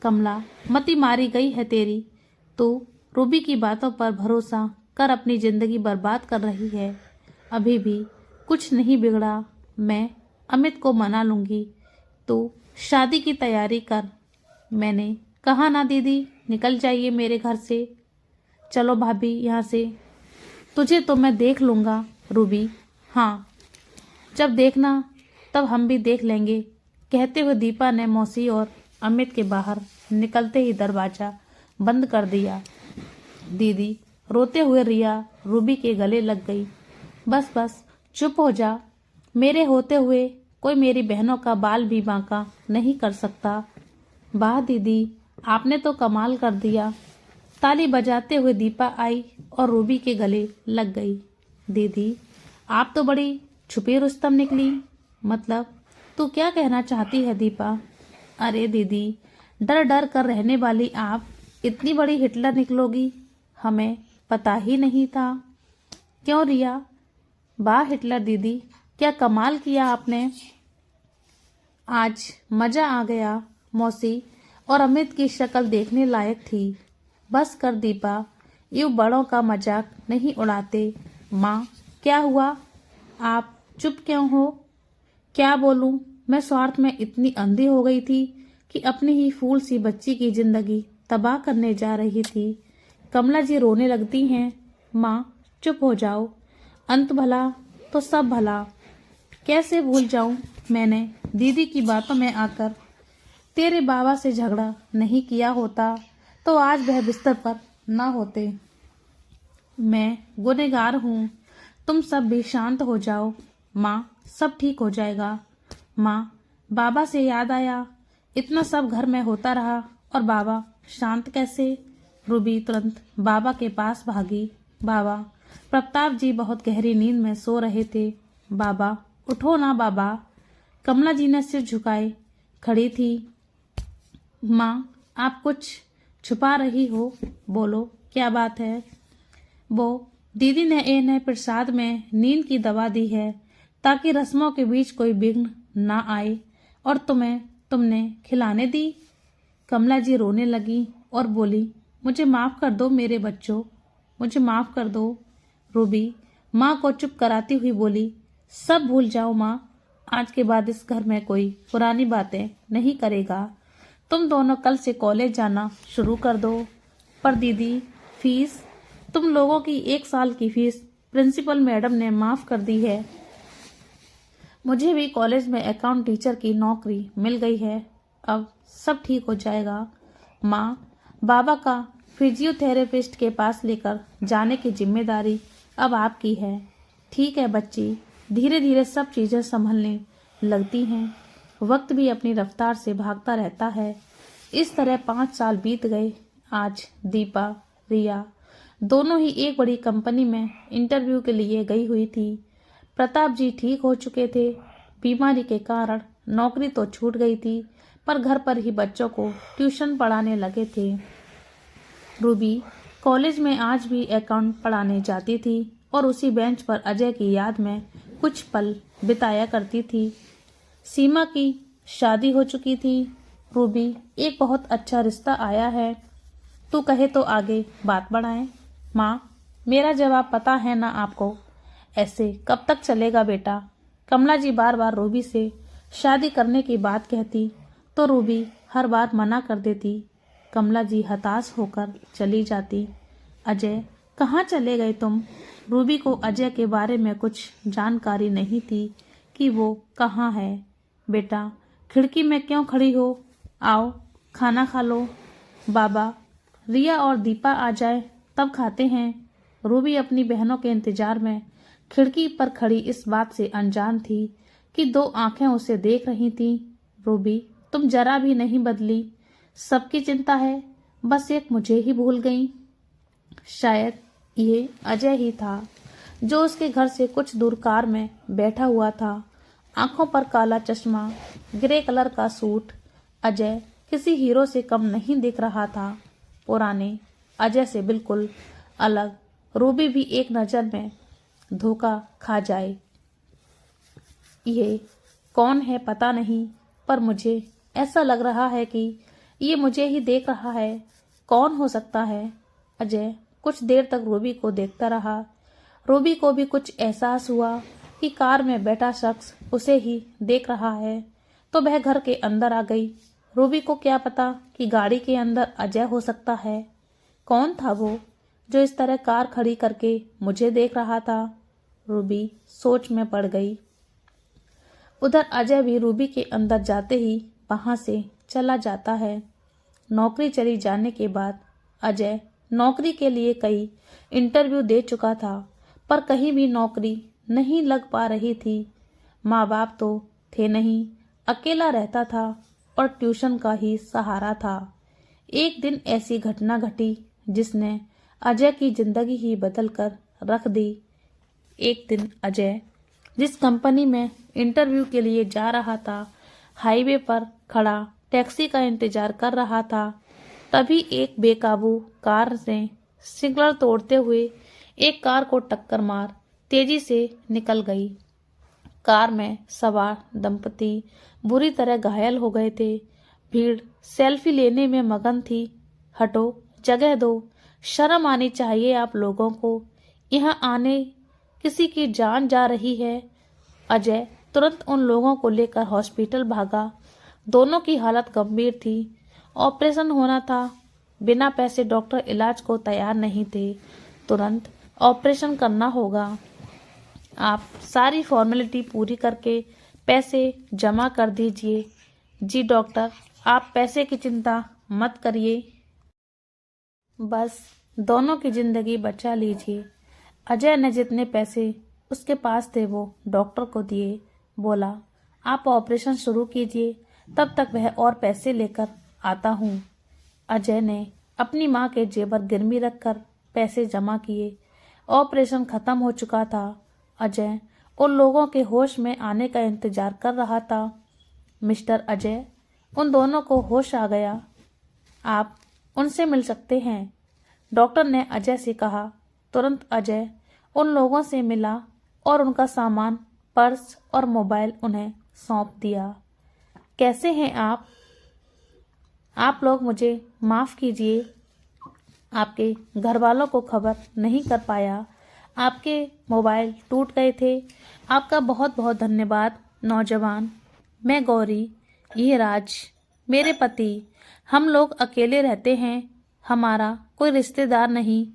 S1: कमला, मति मारी गई है तेरी। तू रूबी की बातों पर भरोसा कर अपनी जिंदगी बर्बाद कर रही है। अभी भी कुछ नहीं बिगड़ा। मैं अमित को मना लूंगी। तू शादी की तैयारी कर। मैंने कहा ना दीदी, निकल जाइए मेरे घर से। चलो भाभी यहाँ से। तुझे तो मैं देख लूंगा रूबी। हाँ, जब देखना तब हम भी देख लेंगे। कहते हुए दीपा ने मौसी और अमित के बाहर निकलते ही दरवाजा बंद कर दिया। दीदी, रोते हुए रिया रूबी के गले लग गई। बस बस चुप हो जा। मेरे होते हुए कोई मेरी बहनों का बाल भी बांका नहीं कर सकता। वाह दीदी, आपने तो कमाल कर दिया। ताली बजाते हुए दीपा आई और रूबी के गले लग गई। दीदी, आप तो बड़ी छुपी रुस्तम निकली। मतलब तू क्या कहना चाहती है दीपा? अरे दीदी, डर डर कर रहने वाली आप इतनी बड़ी हिटलर निकलोगी, हमें पता ही नहीं था। क्यों रिया? वाह हिटलर दीदी, क्या कमाल किया आपने। आज मजा आ गया। मौसी और अमित की शक्ल देखने लायक थी। बस कर दीपा, यूं बड़ों का मजाक नहीं उड़ाते। माँ, क्या हुआ? आप चुप क्यों हो? क्या बोलूं? मैं स्वार्थ में इतनी अंधी हो गई थी कि अपनी ही फूल सी बच्ची की जिंदगी तबाह करने जा रही थी। कमला जी रोने लगती हैं। माँ, चुप हो जाओ। अंत भला तो सब भला। कैसे भूल जाऊं मैंने दीदी की बातों में आकर तेरे बाबा से झगड़ा नहीं किया होता तो आज वह बिस्तर पर ना होते। मैं गुनहगार हूँ। तुम सब भी शांत हो जाओ। माँ, सब ठीक हो जाएगा। माँ, बाबा से याद आया, इतना सब घर में होता रहा और बाबा शांत कैसे? रूबी तुरंत बाबा के पास भागी। बाबा, प्रताप जी बहुत गहरी नींद में सो रहे थे। बाबा, उठो ना बाबा। कमला जी ने सिर झुकाए खड़ी थी। माँ, आप कुछ छुपा रही हो, बोलो क्या बात है? वो दीदी ने इन्हें प्रसाद में नींद की दवा दी है ताकि रस्मों के बीच कोई विघ्न ना आए, और तुमने खिलाने दी। कमला जी रोने लगी और बोली, मुझे माफ कर दो मेरे बच्चों, मुझे माफ कर दो। रूबी माँ को चुप कराती हुई बोली, सब भूल जाओ माँ, आज के बाद इस घर में कोई पुरानी बातें नहीं करेगा। तुम दोनों कल से कॉलेज जाना शुरू कर दो। पर दीदी, फीस? तुम लोगों की 1 साल की फीस प्रिंसिपल मैडम ने माफ़ कर दी है। मुझे भी कॉलेज में अकाउंट टीचर की नौकरी मिल गई है। अब सब ठीक हो जाएगा। माँ, बाबा का फिजियोथेरेपिस्ट के पास लेकर जाने की जिम्मेदारी अब आपकी है। ठीक है बच्ची, धीरे धीरे सब चीज़ें संभलने लगती हैं। वक्त भी अपनी रफ्तार से भागता रहता है। इस तरह 5 साल बीत गए। आज दीपा, रिया दोनों ही एक बड़ी कंपनी में इंटरव्यू के लिए गई हुई थी। प्रताप जी ठीक हो चुके थे। बीमारी के कारण नौकरी तो छूट गई थी, पर घर पर ही बच्चों को ट्यूशन पढ़ाने लगे थे। रूबी कॉलेज में आज भी अकाउंट पढ़ाने जाती थी और उसी बेंच पर अजय की याद में कुछ पल बिताया करती थी। सीमा की शादी हो चुकी थी। रूबी, एक बहुत अच्छा रिश्ता आया है, तू कहे तो आगे बात बढ़ाएं। माँ, मेरा जवाब पता है ना आपको। ऐसे कब तक चलेगा बेटा? कमला जी बार बार रूबी से शादी करने की बात कहती तो रूबी हर बार मना कर देती। कमला जी हताश होकर चली जाती। अजय, कहाँ चले गए तुम? रूबी को अजय के बारे में कुछ जानकारी नहीं थी कि वो कहाँ है। बेटा, खिड़की में क्यों खड़ी हो? आओ, खाना खा लो। बाबा, रिया और दीपा आ जाए तब खाते हैं। रूबी अपनी बहनों के इंतजार में खिड़की पर खड़ी इस बात से अनजान थी कि 2 आंखें उसे देख रही थीं। रूबी, तुम जरा भी नहीं बदली। सबकी चिंता है, बस एक मुझे ही भूल गई। शायद ये अजय ही था जो उसके घर से कुछ दूर कार में बैठा हुआ था। आंखों पर काला चश्मा, ग्रे कलर का सूट। अजय किसी हीरो से कम नहीं दिख रहा था। पुराने अजय से बिल्कुल अलग। रूबी भी एक नज़र में धोखा खा जाए। ये कौन है पता नहीं, पर मुझे ऐसा लग रहा है कि ये मुझे ही देख रहा है। कौन हो सकता है? अजय कुछ देर तक रूबी को देखता रहा। रूबी को भी कुछ एहसास हुआ कि कार में बैठा शख्स उसे ही देख रहा है, तो वह घर के अंदर आ गई। रूबी को क्या पता कि गाड़ी के अंदर अजय हो सकता है। कौन था वो जो इस तरह कार खड़ी करके मुझे देख रहा था? रूबी सोच में पड़ गई। उधर अजय भी रूबी के अंदर जाते ही वहां से चला जाता है। नौकरी चली जाने के बाद अजय नौकरी के लिए कई इंटरव्यू दे चुका था, पर कहीं भी नौकरी नहीं लग पा रही थी। माँ बाप तो थे नहीं, अकेला रहता था और ट्यूशन का ही सहारा था। एक दिन ऐसी घटना घटी जिसने अजय की जिंदगी ही बदल कर रख दी। एक दिन अजय जिस कंपनी में इंटरव्यू के लिए जा रहा था, हाईवे पर खड़ा टैक्सी का इंतजार कर रहा था। तभी एक बेकाबू कार ने सिग्नल तोड़ते हुए एक कार को टक्कर मार तेजी से निकल गई। कार में सवार दंपति बुरी तरह घायल हो गए थे। भीड़ सेल्फी लेने में मगन थी। हटो, जगह दो, शर्म आनी चाहिए आप लोगों को। यहाँ आने किसी की जान जा रही है। अजय तुरंत उन लोगों को लेकर हॉस्पिटल भागा। दोनों की हालत गंभीर थी। ऑपरेशन होना था। बिना पैसे डॉक्टर इलाज को तैयार नहीं थे। तुरंत ऑपरेशन करना होगा। आप सारी फॉर्मेलिटी पूरी करके पैसे जमा कर दीजिए। जी डॉक्टर, आप पैसे की चिंता मत करिए, बस दोनों की जिंदगी बचा लीजिए। अजय ने जितने पैसे उसके पास थे वो डॉक्टर को दिए। बोला, आप ऑपरेशन शुरू कीजिए, तब तक वह और पैसे लेकर आता हूँ। अजय ने अपनी माँ के जेवर गिरवी रखकर पैसे जमा किए। ऑपरेशन खत्म हो चुका था। अजय उन लोगों के होश में आने का इंतजार कर रहा था। मिस्टर अजय, उन दोनों को होश आ गया। आप उनसे मिल सकते हैं, डॉक्टर ने अजय से कहा। तुरंत अजय उन लोगों से मिला और उनका सामान, पर्स और मोबाइल उन्हें सौंप दिया। कैसे हैं आप? आप लोग मुझे माफ़ कीजिए, आपके घर वालों को खबर नहीं कर पाया। आपके मोबाइल टूट गए थे। आपका बहुत बहुत धन्यवाद नौजवान। मैं गौरी, ये राज मेरे पति। हम लोग अकेले रहते हैं, हमारा कोई रिश्तेदार नहीं।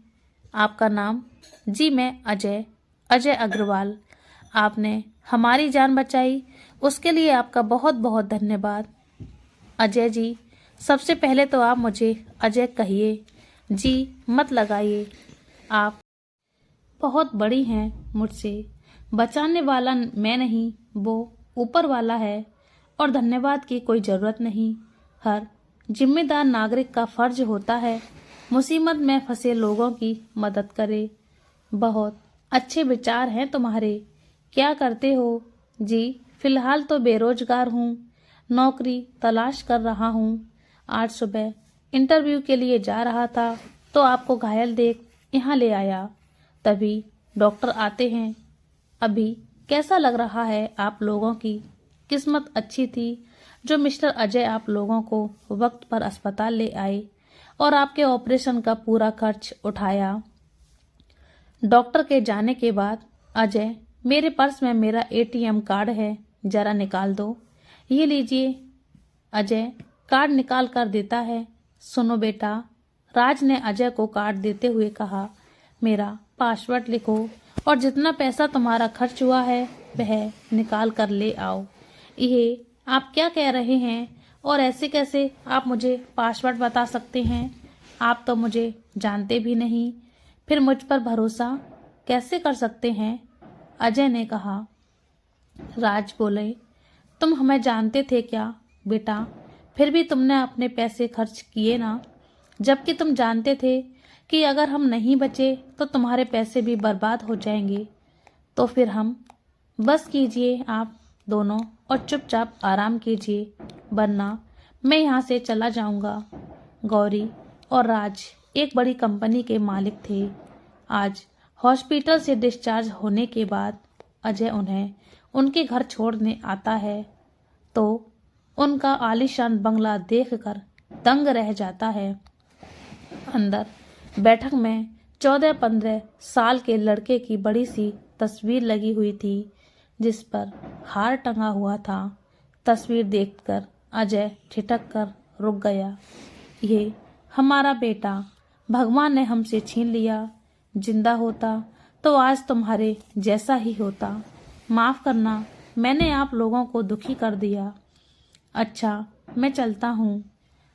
S1: आपका नाम? जी मैं अजय। अजय अग्रवाल, आपने हमारी जान बचाई, उसके लिए आपका बहुत बहुत धन्यवाद। अजय जी, सबसे पहले तो आप मुझे अजय कहिए, जी मत लगाइए। आप बहुत बड़ी हैं मुझसे, बचाने वाला मैं नहीं, वो ऊपर वाला है, और धन्यवाद की कोई ज़रूरत नहीं। हर जिम्मेदार नागरिक का फर्ज होता है मुसीबत में फंसे लोगों की मदद करे। बहुत अच्छे विचार हैं तुम्हारे। क्या करते हो? जी, फिलहाल तो बेरोजगार हूँ, नौकरी तलाश कर रहा हूँ। आज सुबह इंटरव्यू के लिए जा रहा था तो आपको घायल देख यहाँ ले आया। तभी डॉक्टर आते हैं। अभी कैसा लग रहा है आप लोगों की? किस्मत अच्छी थी जो मिस्टर अजय आप लोगों को वक्त पर अस्पताल ले आए और आपके ऑपरेशन का पूरा खर्च उठाया। डॉक्टर के जाने के बाद, अजय, मेरे पर्स में मेरा एटीएम कार्ड है, जरा निकाल दो। ये लीजिए। अजय कार्ड निकाल कर देता है। सुनो बेटा, राज ने अजय को कार्ड देते हुए कहा, मेरा पासवर्ड लिखो और जितना पैसा तुम्हारा खर्च हुआ है वह निकाल कर ले आओ। ये आप क्या कह रहे हैं? और ऐसे कैसे आप मुझे पासवर्ड बता सकते हैं? आप तो मुझे जानते भी नहीं, फिर मुझ पर भरोसा कैसे कर सकते हैं? अजय ने कहा। राज बोले, तुम हमें जानते थे क्या बेटा? फिर भी तुमने अपने पैसे खर्च किए ना, जबकि तुम जानते थे कि अगर हम नहीं बचे तो तुम्हारे पैसे भी बर्बाद हो जाएंगे। तो फिर हम बस कीजिए आप दोनों और चुपचाप आराम कीजिए, वरना मैं यहाँ से चला जाऊँगा। गौरी और राज एक बड़ी कंपनी के मालिक थे। आज हॉस्पिटल से डिस्चार्ज होने के बाद अजय उन्हें उनके घर छोड़ने आता है तो उनका आलीशान बंगला देखकर दंग रह जाता है। अंदर बैठक में 14-15 साल के लड़के की बड़ी सी तस्वीर लगी हुई थी जिस पर हार टंगा हुआ था। तस्वीर देखकर अजय ठिठक कर रुक गया। ये हमारा बेटा भगवान ने हमसे छीन लिया। जिंदा होता तो आज तुम्हारे जैसा ही होता। माफ करना, मैंने आप लोगों को दुखी कर दिया। अच्छा, मैं चलता हूँ।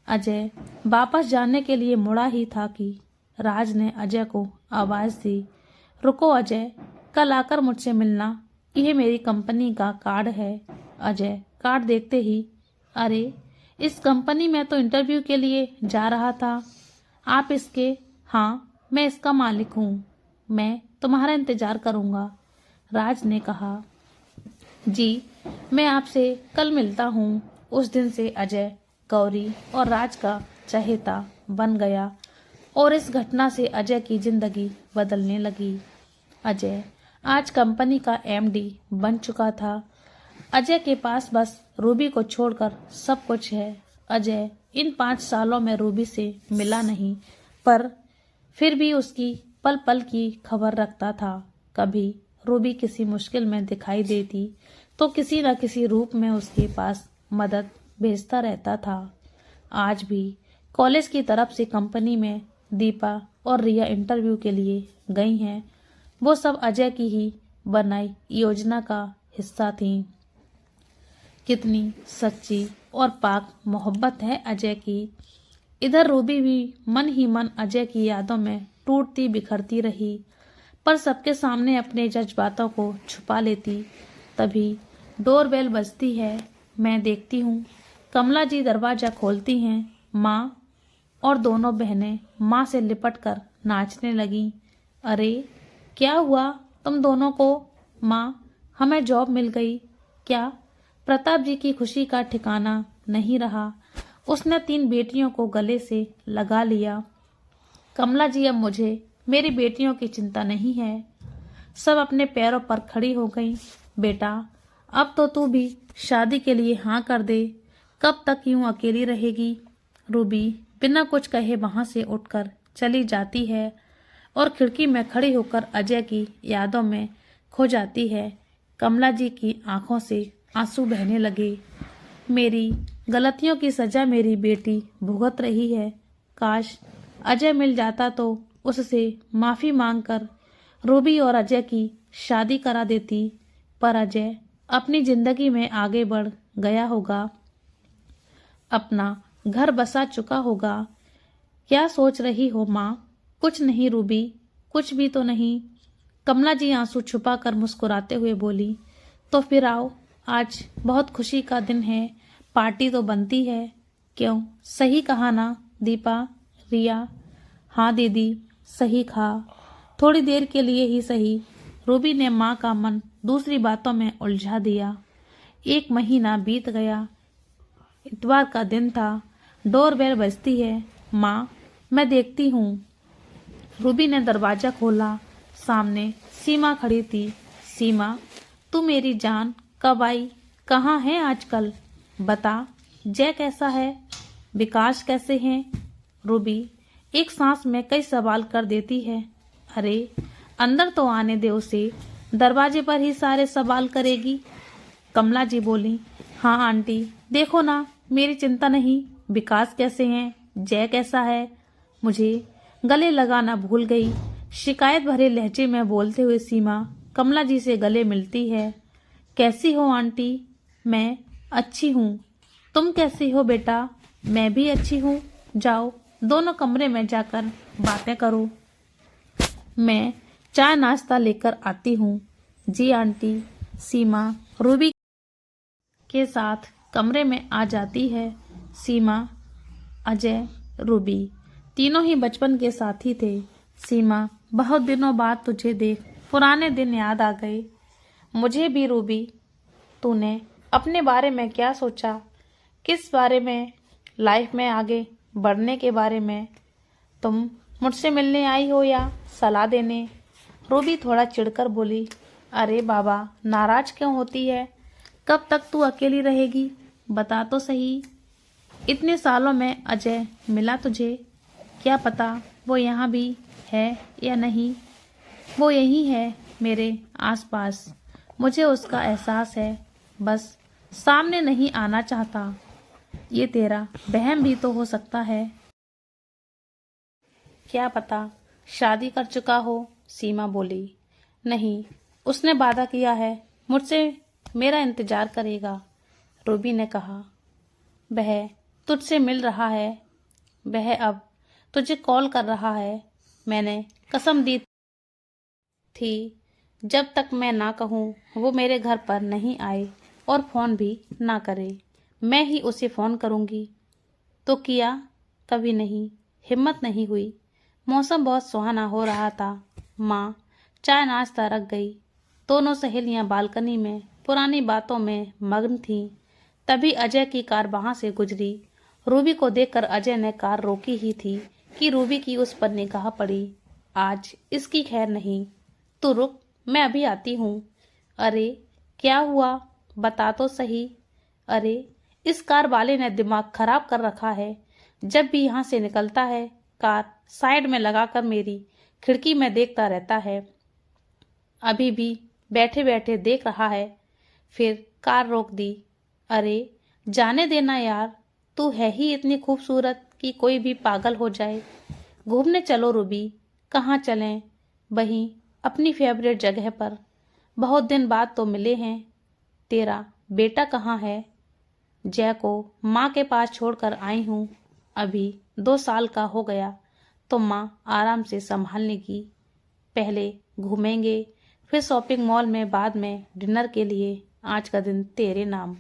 S1: अजय वापस जाने के लिए मुड़ा ही था कि राज ने अजय को आवाज दी, रुको अजय, कल आकर मुझसे मिलना, यह मेरी कंपनी का कार्ड है। अजय कार्ड देखते ही, अरे इस कंपनी में तो इंटरव्यू के लिए जा रहा था। आप इसके? हाँ, मैं इसका मालिक हूँ, मैं तुम्हारा इंतजार करूँगा। राज ने कहा, जी मैं आपसे कल मिलता हूँ। उस दिन से अजय गौरी और राज का चहेता बन गया और इस घटना से अजय की जिंदगी बदलने लगी। अजय आज कंपनी का एमडी बन चुका था। अजय के पास बस रूबी को छोड़कर सब कुछ है। अजय इन 5 सालों में रूबी से मिला नहीं, पर फिर भी उसकी पल पल की खबर रखता था। कभी रूबी किसी मुश्किल में दिखाई देती तो किसी न किसी रूप में उसके पास मदद भेजता रहता था। आज भी कॉलेज की तरफ से कंपनी में दीपा और रिया इंटरव्यू के लिए गई हैं। वो सब अजय की ही बनाई योजना का हिस्सा थी। कितनी सच्ची और पाक मोहब्बत है अजय की। इधर रूबी भी मन ही मन अजय की यादों में टूटती बिखरती रही, पर सबके सामने अपने जज्बातों को छुपा लेती। तभी डोरबेल बजती है। मैं देखती हूँ, कमला जी दरवाजा खोलती हैं। माँ और दोनों बहनें माँ से लिपट कर नाचने लगीं। अरे क्या हुआ तुम दोनों को? माँ, हमें जॉब मिल गई। क्या? प्रताप जी की खुशी का ठिकाना नहीं रहा। उसने 3 बेटियों को गले से लगा लिया। कमला जी, अब मुझे मेरी बेटियों की चिंता नहीं है। सब अपने पैरों पर खड़ी हो गई। बेटा, अब तो तू भी शादी के लिए हाँ कर दे। कब तक यूं अकेली रहेगी? रूबी बिना कुछ कहे वहां से उठकर चली जाती है और खिड़की में खड़ी होकर अजय की यादों में खो जाती है। कमला जी की आंखों से आंसू बहने लगे। मेरी गलतियों की सजा मेरी बेटी भुगत रही है। काश अजय मिल जाता तो उससे माफ़ी मांगकर रूबी और अजय की शादी करा देती, पर अजय अपनी जिंदगी में आगे बढ़ गया होगा, अपना घर बसा चुका होगा। क्या सोच रही हो माँ? कुछ नहीं रूबी, कुछ भी तो नहीं। कमला जी आंसू छुपाकर मुस्कुराते हुए बोली, तो फिर आओ, आज बहुत खुशी का दिन है, पार्टी तो बनती है। क्यों, सही कहा ना दीपा? रिया, हाँ दीदी, सही कहा। थोड़ी देर के लिए ही सही। रूबी ने माँ का मन दूसरी बातों में उलझा दिया। 1 महीना बीत गया। इतवार का दिन था। डोरबेल बजती है। माँ, मैं देखती हूँ। रूबी ने दरवाजा खोला। सामने सीमा खड़ी थी। सीमा, तू मेरी जान, कब आई? कहाँ है आजकल? बता, जय कैसा है? विकास कैसे हैं? रूबी एक सांस में कई सवाल कर देती है। अरे अंदर तो आने दे उसे, दरवाजे पर ही सारे सवाल करेगी। कमला जी बोली, हाँ आंटी, देखो ना, मेरी चिंता नहीं। विकास कैसे हैं? जय कैसा है? मुझे गले लगाना भूल गई। शिकायत भरे लहजे में बोलते हुए सीमा कमला जी से गले मिलती है। कैसी हो आंटी? मैं अच्छी हूँ। तुम कैसी हो बेटा? मैं भी अच्छी हूँ। जाओ, दोनों कमरे में जाकर बातें करो। मैं चाय नाश्ता लेकर आती हूँ। जी आंटी। सीमा रूबी के साथ कमरे में आ जाती है। सीमा, अजय, रूबी तीनों ही बचपन के साथी थे। सीमा, बहुत दिनों बाद तुझे देख पुराने दिन याद आ गए। मुझे भी रूबी। तूने अपने बारे में क्या सोचा? किस बारे में? लाइफ में आगे बढ़ने के बारे में? तुम मुझसे मिलने आई हो या सलाह देने? रूबी थोड़ा चिढ़कर बोली, अरे बाबा, नाराज क्यों होती है? कब तक तू अकेली रहेगी? बता तो सही। इतने सालों में अजय मिला तुझे, क्या पता वो यहाँ भी है या नहीं। वो यही है मेरे आसपास, मुझे उसका एहसास है, बस सामने नहीं आना चाहता। ये तेरा बहम भी तो हो सकता है। क्या पता शादी कर चुका हो? सीमा बोली। नहीं, उसने वादा किया है मुझसे मेरा इंतजार करेगा। रूबी ने कहा। वह तुझसे मिल रहा है। वह अब तुझे कॉल कर रहा है। मैंने कसम दी थी जब तक मैं ना कहूँ वो मेरे घर पर नहीं आए और फोन भी ना करे, मैं ही उसे फोन करूँगी। तो किया? कभी नहीं, हिम्मत नहीं हुई। मौसम बहुत सुहाना हो रहा था। माँ चाय नाश्ता रख गई। दोनों सहेलियां बालकनी में पुरानी बातों में मग्न थीं। तभी अजय की कार वहां से गुजरी। रूबी को देखकर अजय ने कार रोकी ही थी कि रूबी की उस पर निगाह पड़ी। आज इसकी खैर नहीं। तू रुक, मैं अभी आती हूँ। अरे क्या हुआ? बता तो सही। अरे इस कार वाले ने दिमाग खराब कर रखा है। जब भी यहाँ से निकलता है कार साइड में लगाकर मेरी खिड़की में देखता रहता है। अभी भी बैठे बैठे देख रहा है, फिर कार रोक दी। अरे जाने देना यार, तू है ही इतनी खूबसूरत कि कोई भी पागल हो जाए। घूमने चलो रूबी। कहाँ चलें? वहीं अपनी फेवरेट जगह पर। बहुत दिन बाद तो मिले हैं। तेरा बेटा कहाँ है? जय को माँ के पास छोड़कर आई हूँ। अभी 2 साल का हो गया तो माँ आराम से संभाल लेगी। पहले घूमेंगे, फिर शॉपिंग मॉल में, बाद में डिनर के लिए। आज का दिन तेरे नाम।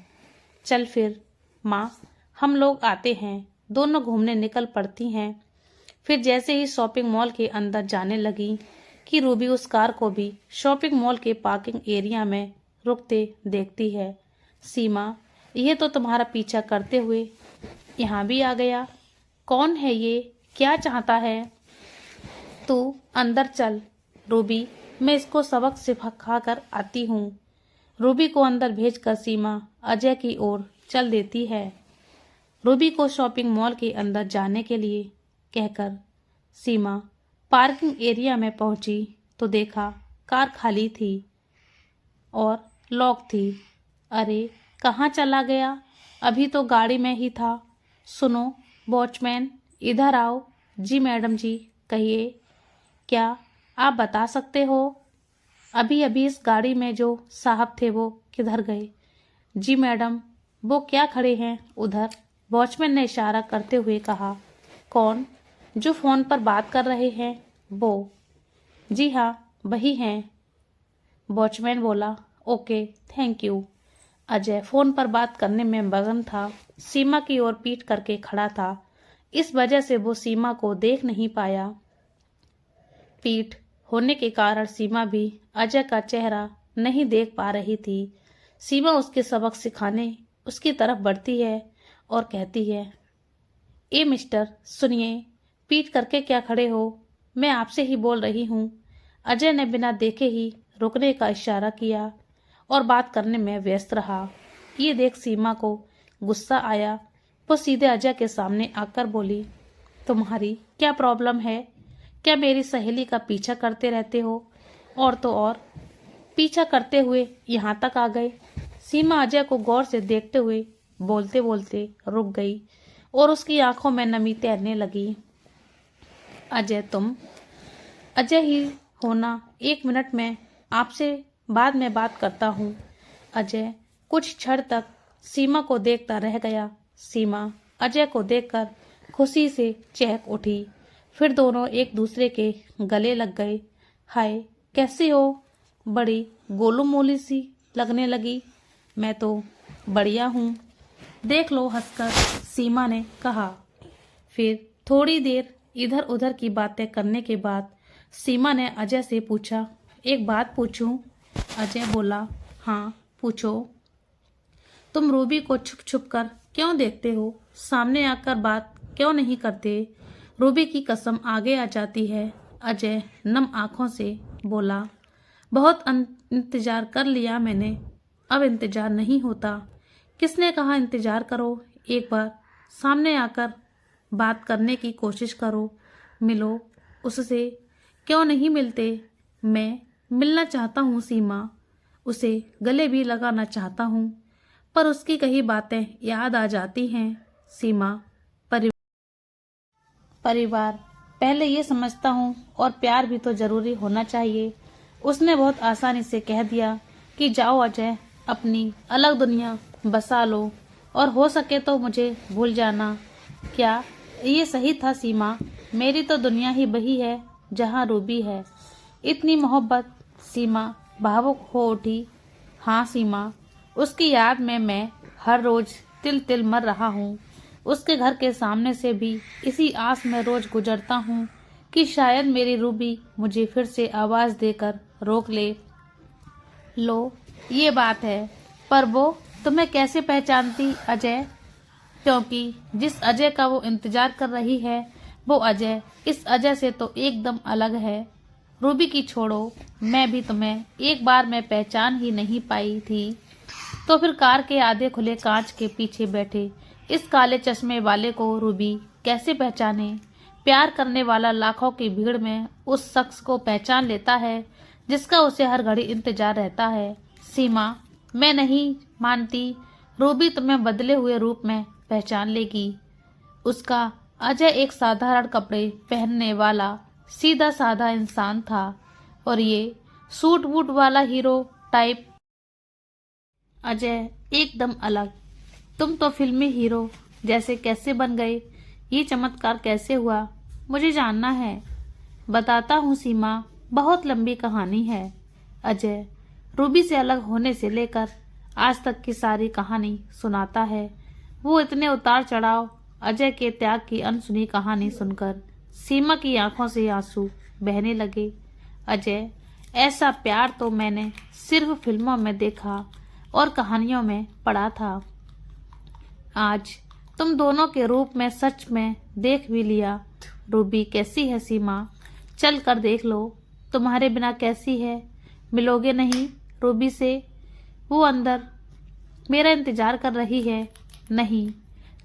S1: चल फिर माँ, हम लोग आते हैं। दोनों घूमने निकल पड़ती हैं। फिर जैसे ही शॉपिंग मॉल के अंदर जाने लगी कि रूबी उस कार को भी शॉपिंग मॉल के पार्किंग एरिया में रुकते देखती है। सीमा, यह तो तुम्हारा पीछा करते हुए यहाँ भी आ गया। कौन है ये? क्या चाहता है? तू अंदर चल रूबी, मैं इसको सबक सिखा कर आती हूँ। रूबी को अंदर भेजकर सीमा अजय की ओर चल देती है। रूबी को शॉपिंग मॉल के अंदर जाने के लिए कहकर सीमा पार्किंग एरिया में पहुंची तो देखा कार खाली थी और लॉक थी। अरे कहाँ चला गया? अभी तो गाड़ी में ही था। सुनो वॉचमैन, इधर आओ। जी मैडम जी, कहिए। क्या आप बता सकते हो अभी अभी इस गाड़ी में जो साहब थे वो किधर गए? जी मैडम, वो क्या खड़े हैं उधर? वॉचमैन ने इशारा करते हुए कहा। कौन? जो फोन पर बात कर रहे हैं वो? जी हाँ, वही हैं। वॉचमैन बोला। Okay, thank you. Ajay phone पर बात करने में मगन था। सीमा की ओर पीठ करके खड़ा था, इस वजह से वो सीमा को देख नहीं पाया। पीठ होने के कारण सीमा भी अजय का चेहरा नहीं देख पा रही थी। सीमा उसके सबक सिखाने उसकी तरफ बढ़ती है और कहती है, ए मिस्टर, सुनिए, पीठ करके क्या खड़े हो? मैं आपसे ही बोल रही हूँ। अजय ने बिना देखे ही रुकने का इशारा किया और बात करने में व्यस्त रहा। ये देख सीमा को गुस्सा आया। वो सीधे अजय के सामने आकर बोली, तुम्हारी क्या प्रॉब्लम है? क्या मेरी सहेली का पीछा करते रहते हो? और तो और पीछा करते हुए यहाँ तक आ गए। सीमा अजय को गौर से देखते हुए बोलते बोलते रुक गई और उसकी आंखों में नमी तैरने लगी। अजय, तुम अजय ही होना? 1 मिनट में आपसे बाद में बात करता हूँ। अजय कुछ क्षण तक सीमा को देखता रह गया। सीमा अजय को देखकर खुशी से चहक उठी। फिर दोनों एक दूसरे के गले लग गए। हाय, कैसी हो? बड़ी गोलू मोली सी लगने लगी। मैं तो बढ़िया हूँ, देख लो, हंसकर सीमा ने कहा। फिर थोड़ी देर इधर उधर की बातें करने के बाद सीमा ने अजय से पूछा, एक बात पूछूं? अजय बोला, हाँ पूछो। तुम रूबी को छुप छुप कर क्यों देखते हो? सामने आकर बात क्यों नहीं करते? रूबी की कसम आगे आ जाती है। अजय नम आंखों से बोला, बहुत इंतजार कर लिया मैंने, अब इंतजार नहीं होता। किसने कहा इंतजार करो? एक बार सामने आकर बात करने की कोशिश करो, मिलो उससे। क्यों नहीं मिलते? मैं मिलना चाहता हूँ सीमा, उसे गले भी लगाना चाहता हूँ, पर उसकी कही बातें याद आ जाती हैं। सीमा, परिवार पहले ये समझता हूँ, और प्यार भी तो जरूरी होना चाहिए। उसने बहुत आसानी से कह दिया कि जाओ अजय, अपनी अलग दुनिया बसा लो और हो सके तो मुझे भूल जाना। क्या ये सही था सीमा? मेरी तो दुनिया ही वही है जहाँ रूबी है। इतनी मोहब्बत? सीमा भावुक हो उठी। हाँ सीमा, उसकी याद में मैं हर रोज तिल तिल मर रहा हूँ। उसके घर के सामने से भी इसी आस में रोज गुजरता हूँ कि शायद मेरी रूबी मुझे फिर से आवाज देकर रोक ले। लो, ये बात है। पर वो तुम्हें कैसे पहचानती अजय? क्योंकि जिस अजय का वो इंतजार कर रही है वो अजय इस अजय से तो एकदम अलग है। रूबी की छोड़ो, मैं भी तुम्हें एक बार में पहचान ही नहीं पाई थी, तो फिर कार के आधे खुले कांच के पीछे बैठे इस काले चश्मे वाले को रूबी कैसे पहचाने? प्यार करने वाला लाखों की भीड़ में उस शख्स को पहचान लेता है जिसका उसे हर घड़ी इंतजार रहता है। सीमा, मैं नहीं मानती रूबी तुम्हें बदले हुए रूप में पहचान लेगी। उसका अजय एक साधारण कपड़े पहनने वाला सीधा साधा इंसान था, और ये सूट वूट वाला हीरो टाइप अजय एकदम अलग। तुम तो फिल्मी हीरो जैसे कैसे बन गए? ये चमत्कार कैसे हुआ? मुझे जानना है। बताता हूँ सीमा, बहुत लंबी कहानी है। अजय रूबी से अलग होने से लेकर आज तक की सारी कहानी सुनाता है। वो इतने उतार चढ़ाव, अजय के त्याग की अनसुनी कहानी सुनकर सीमा की आंखों से आंसू बहने लगे। अजय, ऐसा प्यार तो मैंने सिर्फ फिल्मों में देखा और कहानियों में पढ़ा था। आज तुम दोनों के रूप में सच में देख भी लिया। रूबी कैसी है सीमा? चल कर देख लो, तुम्हारे बिना कैसी है। मिलोगे नहीं रूबी से? वो अंदर मेरा इंतजार कर रही है। नहीं,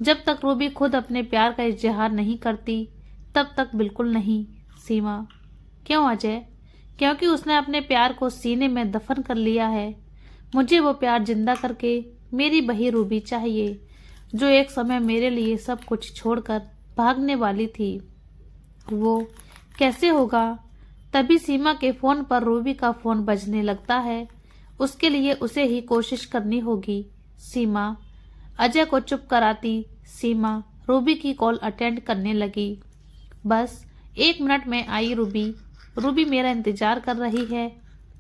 S1: जब तक रूबी खुद अपने प्यार का इजहार नहीं करती तब तक बिल्कुल नहीं। सीमा, क्यों अजय? क्योंकि उसने अपने प्यार को सीने में दफन कर लिया है। मुझे वो प्यार जिंदा करके मेरी वही रूबी चाहिए जो एक समय मेरे लिए सब कुछ छोड़कर भागने वाली थी। वो कैसे होगा? तभी सीमा के फोन पर रूबी का फोन बजने लगता है। उसके लिए उसे ही कोशिश करनी होगी। सीमा अजय को चुप कराती सीमा रूबी की कॉल अटेंड करने लगी। बस 1 मिनट में आई रूबी। रूबी मेरा इंतजार कर रही है।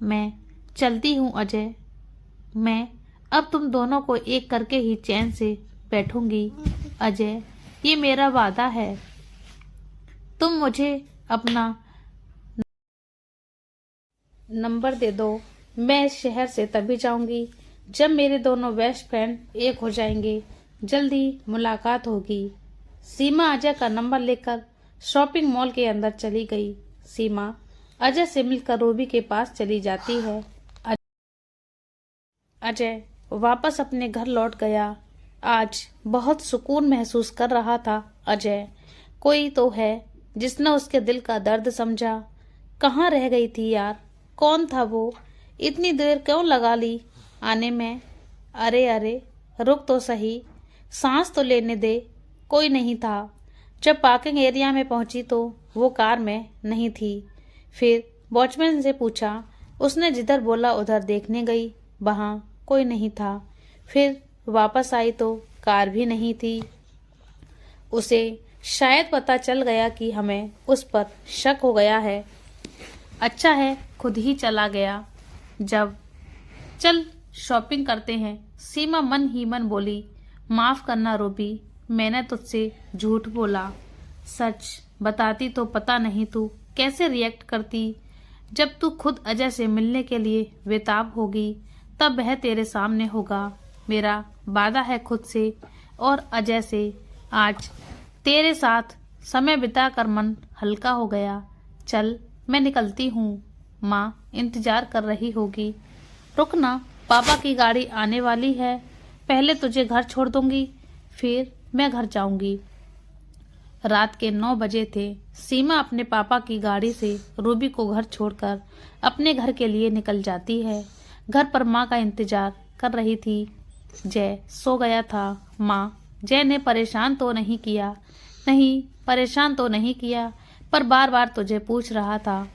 S1: मैं चलती हूँ अजय। मैं अब तुम दोनों को एक करके ही चैन से बैठूंगी अजय, ये मेरा वादा है। तुम मुझे अपना नंबर दे दो। मैं इस शहर से तभी जाऊंगी जब मेरे दोनों बेस्ट फ्रेंड एक हो जाएंगे। जल्दी मुलाकात होगी। सीमा अजय का नंबर लेकर शॉपिंग मॉल के अंदर चली गई। सीमा अजय से मिलकर रूबी के पास चली जाती है। अजय वापस अपने घर लौट गया। आज बहुत सुकून महसूस कर रहा था अजय। कोई तो है जिसने उसके दिल का दर्द समझा। कहाँ रह गई थी यार? कौन था वो? इतनी देर क्यों लगा ली आने में? अरे अरे रुक तो सही, सांस तो लेने दे। कोई नहीं था। जब पार्किंग एरिया में पहुंची तो वो कार में नहीं थी। फिर वॉचमैन से पूछा। उसने जिधर बोला उधर देखने गई, वहां कोई नहीं था। फिर वापस आई तो कार भी नहीं थी। उसे शायद पता चल गया कि हमें उस पर शक हो गया है। अच्छा है खुद ही चला गया। जब चल शॉपिंग करते हैं। सीमा मन ही मन बोली। माफ करना रूबी, मैंने तुझसे झूठ बोला। सच बताती तो पता नहीं तू कैसे रिएक्ट करती। जब तू खुद अजय से मिलने के लिए बेताब होगी तब वह तेरे सामने होगा। मेरा वादा है खुद से और अजय से। आज तेरे साथ समय बिताकर मन हल्का हो गया। चल मैं निकलती हूँ। माँ इंतजार कर रही होगी। रुकना, पापा की गाड़ी आने वाली है। पहले तुझे घर छोड़ दूंगी, फिर मैं घर जाऊंगी। रात के 9 बजे थे। सीमा अपने पापा की गाड़ी से रूबी को घर छोड़कर अपने घर के लिए निकल जाती है। घर पर माँ का इंतजार कर रही थी। जय सो गया था। माँ जय ने परेशान तो नहीं किया? नहीं परेशान तो नहीं किया, पर बार बार तुझे पूछ रहा था।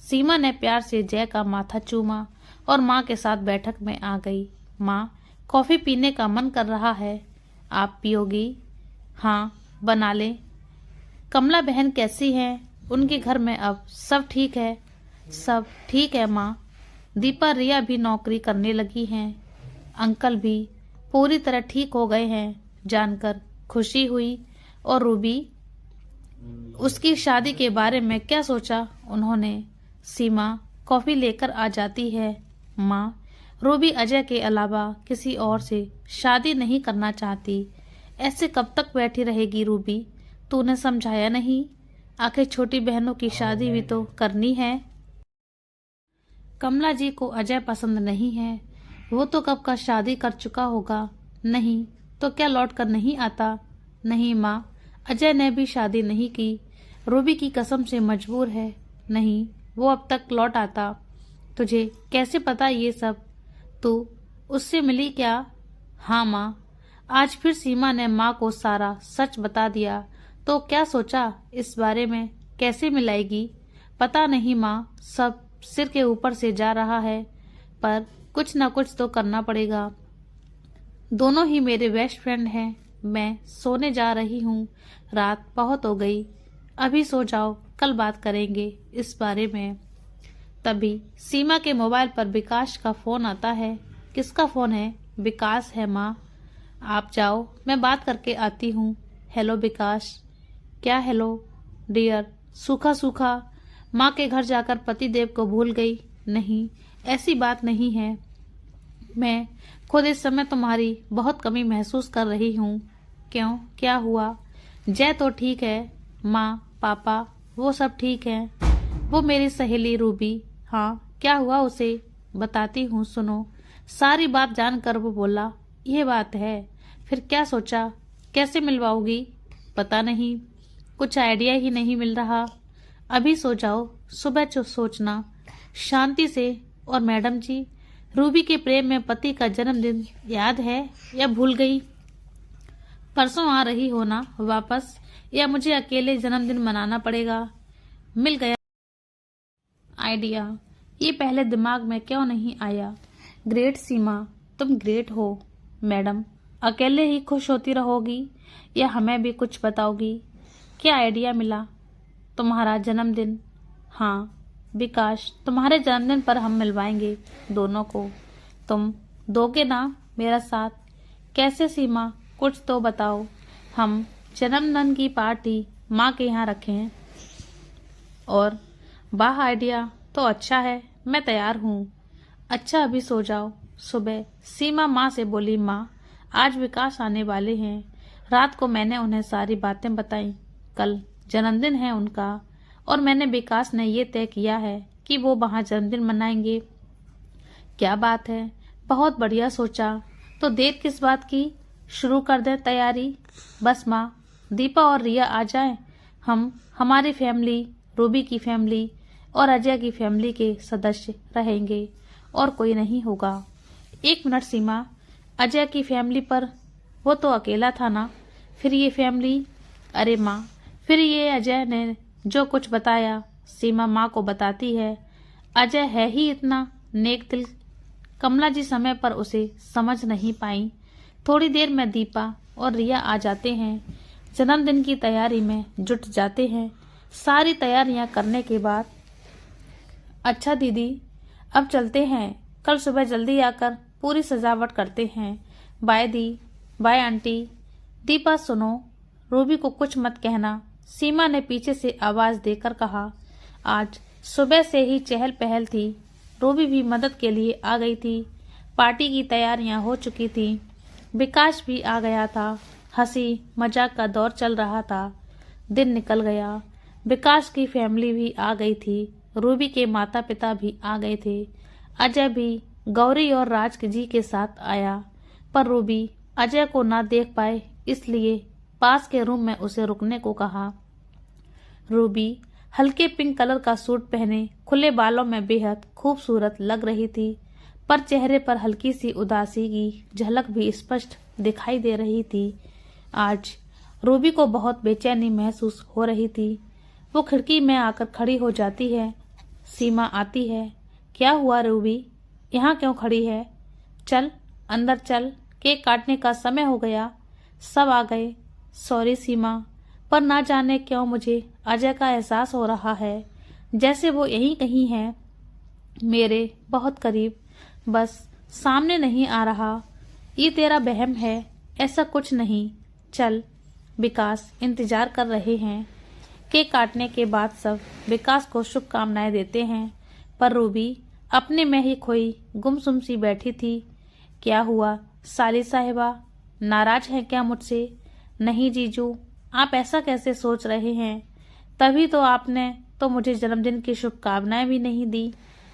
S1: सीमा ने प्यार से जय का माथा चूमा और माँ के साथ बैठक में आ गई। माँ कॉफी पीने का मन कर रहा है, आप पियोगी? हाँ बना ले। कमला बहन कैसी हैं? उनके घर में अब सब ठीक है? सब ठीक है माँ। दीपा रिया भी नौकरी करने लगी हैं। अंकल भी पूरी तरह ठीक हो गए हैं, जानकर खुशी हुई। और रूबी, उसकी शादी के बारे में क्या सोचा उन्होंने? सीमा कॉफी लेकर आ जाती है। माँ रूबी अजय के अलावा किसी और से शादी नहीं करना चाहती। ऐसे कब तक बैठी रहेगी रूबी? तूने समझाया नहीं? आखिर छोटी बहनों की शादी भी तो करनी है। कमला जी को अजय पसंद नहीं है। वो तो कब का शादी कर चुका होगा। नहीं तो क्या लौट कर नहीं आता? नहीं माँ, अजय ने भी शादी नहीं की। रूबी की कसम से मजबूर है। नहीं वो अब तक लौट आता। तुझे कैसे पता ये सब? तू उससे मिली क्या? हाँ माँ। आज फिर सीमा ने माँ को सारा सच बता दिया। तो क्या सोचा इस बारे में? कैसे मिलाएगी? पता नहीं माँ, सब सिर के ऊपर से जा रहा है, पर कुछ न कुछ तो करना पड़ेगा। दोनों ही मेरे बेस्ट फ्रेंड हैं। मैं सोने जा रही हूँ, रात बहुत हो गई। अभी सो जाओ, कल बात करेंगे इस बारे में। तभी सीमा के मोबाइल पर विकास का फोन आता है। किसका फोन है? विकास है माँ। आप जाओ, मैं बात करके आती हूँ। हेलो विकास। क्या हेलो डियर? सूखा सूखा। माँ के घर जाकर पतिदेव को भूल गई? नहीं, ऐसी बात नहीं है। मैं खुद इस समय तुम्हारी बहुत कमी महसूस कर रही हूँ। क्यों, क्या हुआ? जय तो ठीक है, माँ पापा वो सब ठीक है। वो मेरी सहेली रूबी। हाँ क्या हुआ उसे? बताती हूँ सुनो। सारी बात जानकर वो बोला, ये बात है। फिर क्या सोचा? कैसे मिलवाओगी? पता नहीं, कुछ आइडिया ही नहीं मिल रहा। अभी सो जाओ, सुबह सोचना शांति से। और मैडम जी, रूबी के प्रेम में पति का जन्मदिन याद है या भूल गई? परसों आ रही हो ना वापस, या मुझे अकेले जन्मदिन मनाना पड़ेगा? मिल गया। आइडिया, ये पहले दिमाग में क्यों नहीं आया? ग्रेट सीमा, तुम ग्रेट हो। मैडम, अकेले ही खुश होती रहोगी या हमें भी कुछ बताओगी? क्या आइडिया मिला? तुम्हारा जन्मदिन। हाँ विकास, तुम्हारे जन्मदिन पर हम मिलवाएंगे दोनों को। तुम दोगे ना मेरा साथ? कैसे सीमा, कुछ तो बताओ। हम जन्मदिन की पार्टी माँ के यहाँ रखें। और वाह, आइडिया तो अच्छा है, मैं तैयार हूँ। अच्छा अभी सो जाओ। सुबह सीमा माँ से बोली, माँ आज विकास आने वाले हैं। रात को मैंने उन्हें सारी बातें बताई। कल जन्मदिन है उनका और मैंने विकास ने ये तय किया है कि वो वहाँ जन्मदिन मनाएंगे। क्या बात है, बहुत बढ़िया सोचा। तो देर किस बात की, शुरू कर दें तैयारी। बस माँ, दीपा और रिया आ जाएं। हम हमारी फैमिली, रूबी की फैमिली और अजय की फैमिली के सदस्य रहेंगे और कोई नहीं होगा। 1 मिनट सीमा, अजय की फैमिली पर वो तो अकेला था ना, फिर ये फैमिली? अरे माँ, फिर ये अजय ने जो कुछ बताया, सीमा माँ को बताती है। अजय है ही इतना नेक दिल। कमला जी समय पर उसे समझ नहीं पाई। थोड़ी देर में दीपा और रिया आ जाते हैं। जन्मदिन की तैयारी में जुट जाते हैं। सारी तैयारियां करने के बाद, अच्छा दीदी अब चलते हैं, कल सुबह जल्दी आकर पूरी सजावट करते हैं। बाय दी, बाय आंटी। दीपा सुनो, रूबी को कुछ मत कहना, सीमा ने पीछे से आवाज देकर कहा। आज सुबह से ही चहल पहल थी। रूबी भी मदद के लिए आ गई थी। पार्टी की तैयारियां हो चुकी थी। विकास भी आ गया था। हंसी मजाक का दौर चल रहा था। दिन निकल गया। विकास की फैमिली भी आ गई थी। रूबी के माता पिता भी आ गए थे। अजय भी गौरी और राज जी के साथ आया, पर रूबी अजय को ना देख पाए, इसलिए पास के रूम में उसे रुकने को कहा। रूबी हल्के पिंक कलर का सूट पहने खुले बालों में बेहद खूबसूरत लग रही थी, पर चेहरे पर हल्की सी उदासी की झलक भी स्पष्ट दिखाई दे रही थी। आज रूबी को बहुत बेचैनी महसूस हो रही थी। वो खिड़की में आकर खड़ी हो जाती है। सीमा आती है। क्या हुआ रूबी, यहाँ क्यों खड़ी है? चल अंदर चल, केक काटने का समय हो गया। सब आ गए। सॉरी सीमा, पर ना जाने क्यों मुझे अजय का एहसास हो रहा है, जैसे वो यहीं कहीं है, मेरे बहुत करीब, बस सामने नहीं आ रहा। ये तेरा वहम है, ऐसा कुछ नहीं। चल, विकास इंतजार कर रहे हैं। केक काटने के बाद सब विकास को शुभकामनाएं देते हैं, पर रूबी अपने में ही खोई गुमसुम सी बैठी थी। क्या हुआ साली साहिबा, नाराज है क्या मुझसे? नहीं जीजू, आप ऐसा कैसे सोच रहे हैं? तभी तो आपने तो मुझे जन्मदिन की शुभकामनाएं भी नहीं दी।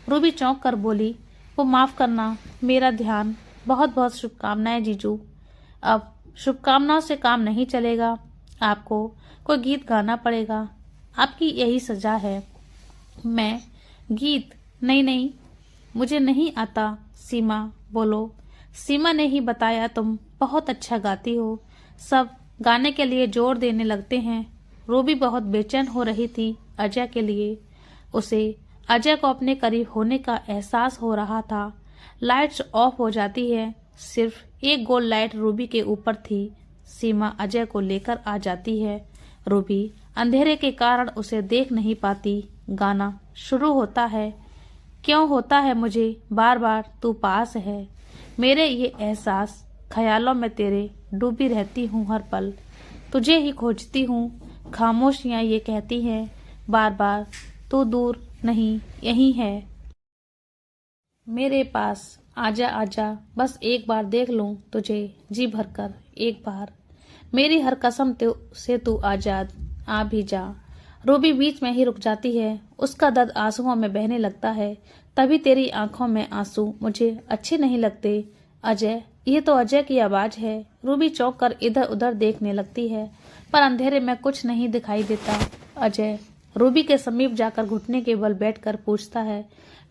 S1: रूबी चौंक कर बोली, वो माफ करना, मेरा ध्यान। बहुत बहुत शुभकामनाएं जीजू। अब शुभकामनाओं से काम नहीं चलेगा, आपको कोई गीत गाना पड़ेगा। आपकी यही सजा है। मैं गीत? नहीं नहीं, मुझे नहीं आता। सीमा बोलो। सीमा ने ही बताया तुम बहुत अच्छा गाती हो। सब गाने के लिए जोर देने लगते हैं। रूबी बहुत बेचैन हो रही थी अजय के लिए। उसे अजय को अपने करीब होने का एहसास हो रहा था। लाइट्स ऑफ हो जाती है। सिर्फ एक गोल लाइट रूबी के ऊपर थी। सीमा अजय को लेकर आ जाती है। रूबी अंधेरे के कारण उसे देख नहीं पाती। गाना शुरू होता है। क्यों होता है मुझे बार बार तू पास है, मेरे ये एहसास, ख्यालों में तेरे डूबी रहती हूँ हर पल, तुझे ही खोजती हूँ। खामोशियाँ ये कहती हैं बार बार, तू दूर नहीं यहीं है मेरे पास। आजा आजा, बस एक बार देख लूं तुझे जी भरकर, एक बार मेरी हर कसम से तू आजाद, आ भी जा। रूबी बीच में ही रुक जाती है। उसका दर्द आंसुओं में बहने लगता है। तभी तेरी आंखों में आंसू मुझे अच्छे नहीं लगते। अजय, ये तो अजय की आवाज है। रूबी चौंक कर इधर उधर देखने लगती है, पर अंधेरे में कुछ नहीं दिखाई देता। अजय रूबी के समीप जाकर घुटने के बल बैठकर पूछता है,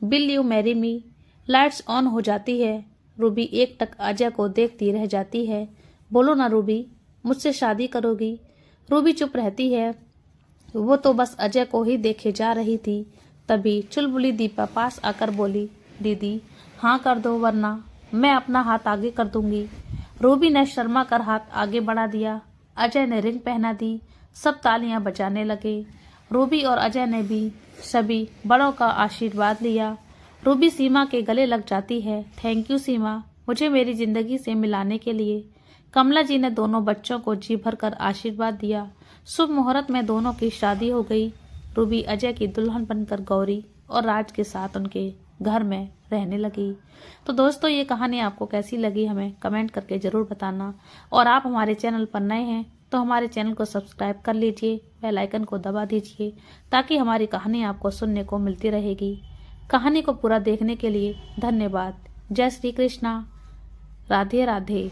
S1: will you marry me? Lights on हो जाती है। रूबी एक टक अजय को देखती रह जाती है। बोलो ना रूबी, मुझसे शादी करोगी? रूबी चुप रहती है। वो तो बस अजय को ही देखे जा रही थी। तभी चुलबुली दीपा पास आकर बोली, दीदी हाँ कर दो वरना मैं अपना हाथ आगे कर दूंगी। रूबी ने शर्मा कर हाथ आगे बढ़ा दिया। अजय ने रिंग पहना दी। सब तालियां बजाने लगे। रूबी और अजय ने भी सभी बड़ों का आशीर्वाद लिया। रूबी सीमा के गले लग जाती है। थैंक यू सीमा, मुझे मेरी जिंदगी से मिलाने के लिए। कमला जी ने दोनों बच्चों को जी भर कर आशीर्वाद दिया। शुभ मुहूर्त में दोनों की शादी हो गई। रूबी अजय की दुल्हन बनकर गौरी और राज के साथ उनके घर में रहने लगी। तो दोस्तों ये कहानी आपको कैसी लगी हमें कमेंट करके ज़रूर बताना। और आप हमारे चैनल पर नए हैं तो हमारे चैनल को सब्सक्राइब कर लीजिए, बेल आइकन को दबा दीजिए ताकि हमारी कहानी आपको सुनने को मिलती रहेगी। कहानी को पूरा देखने के लिए धन्यवाद। जय श्री कृष्णा। राधे राधे।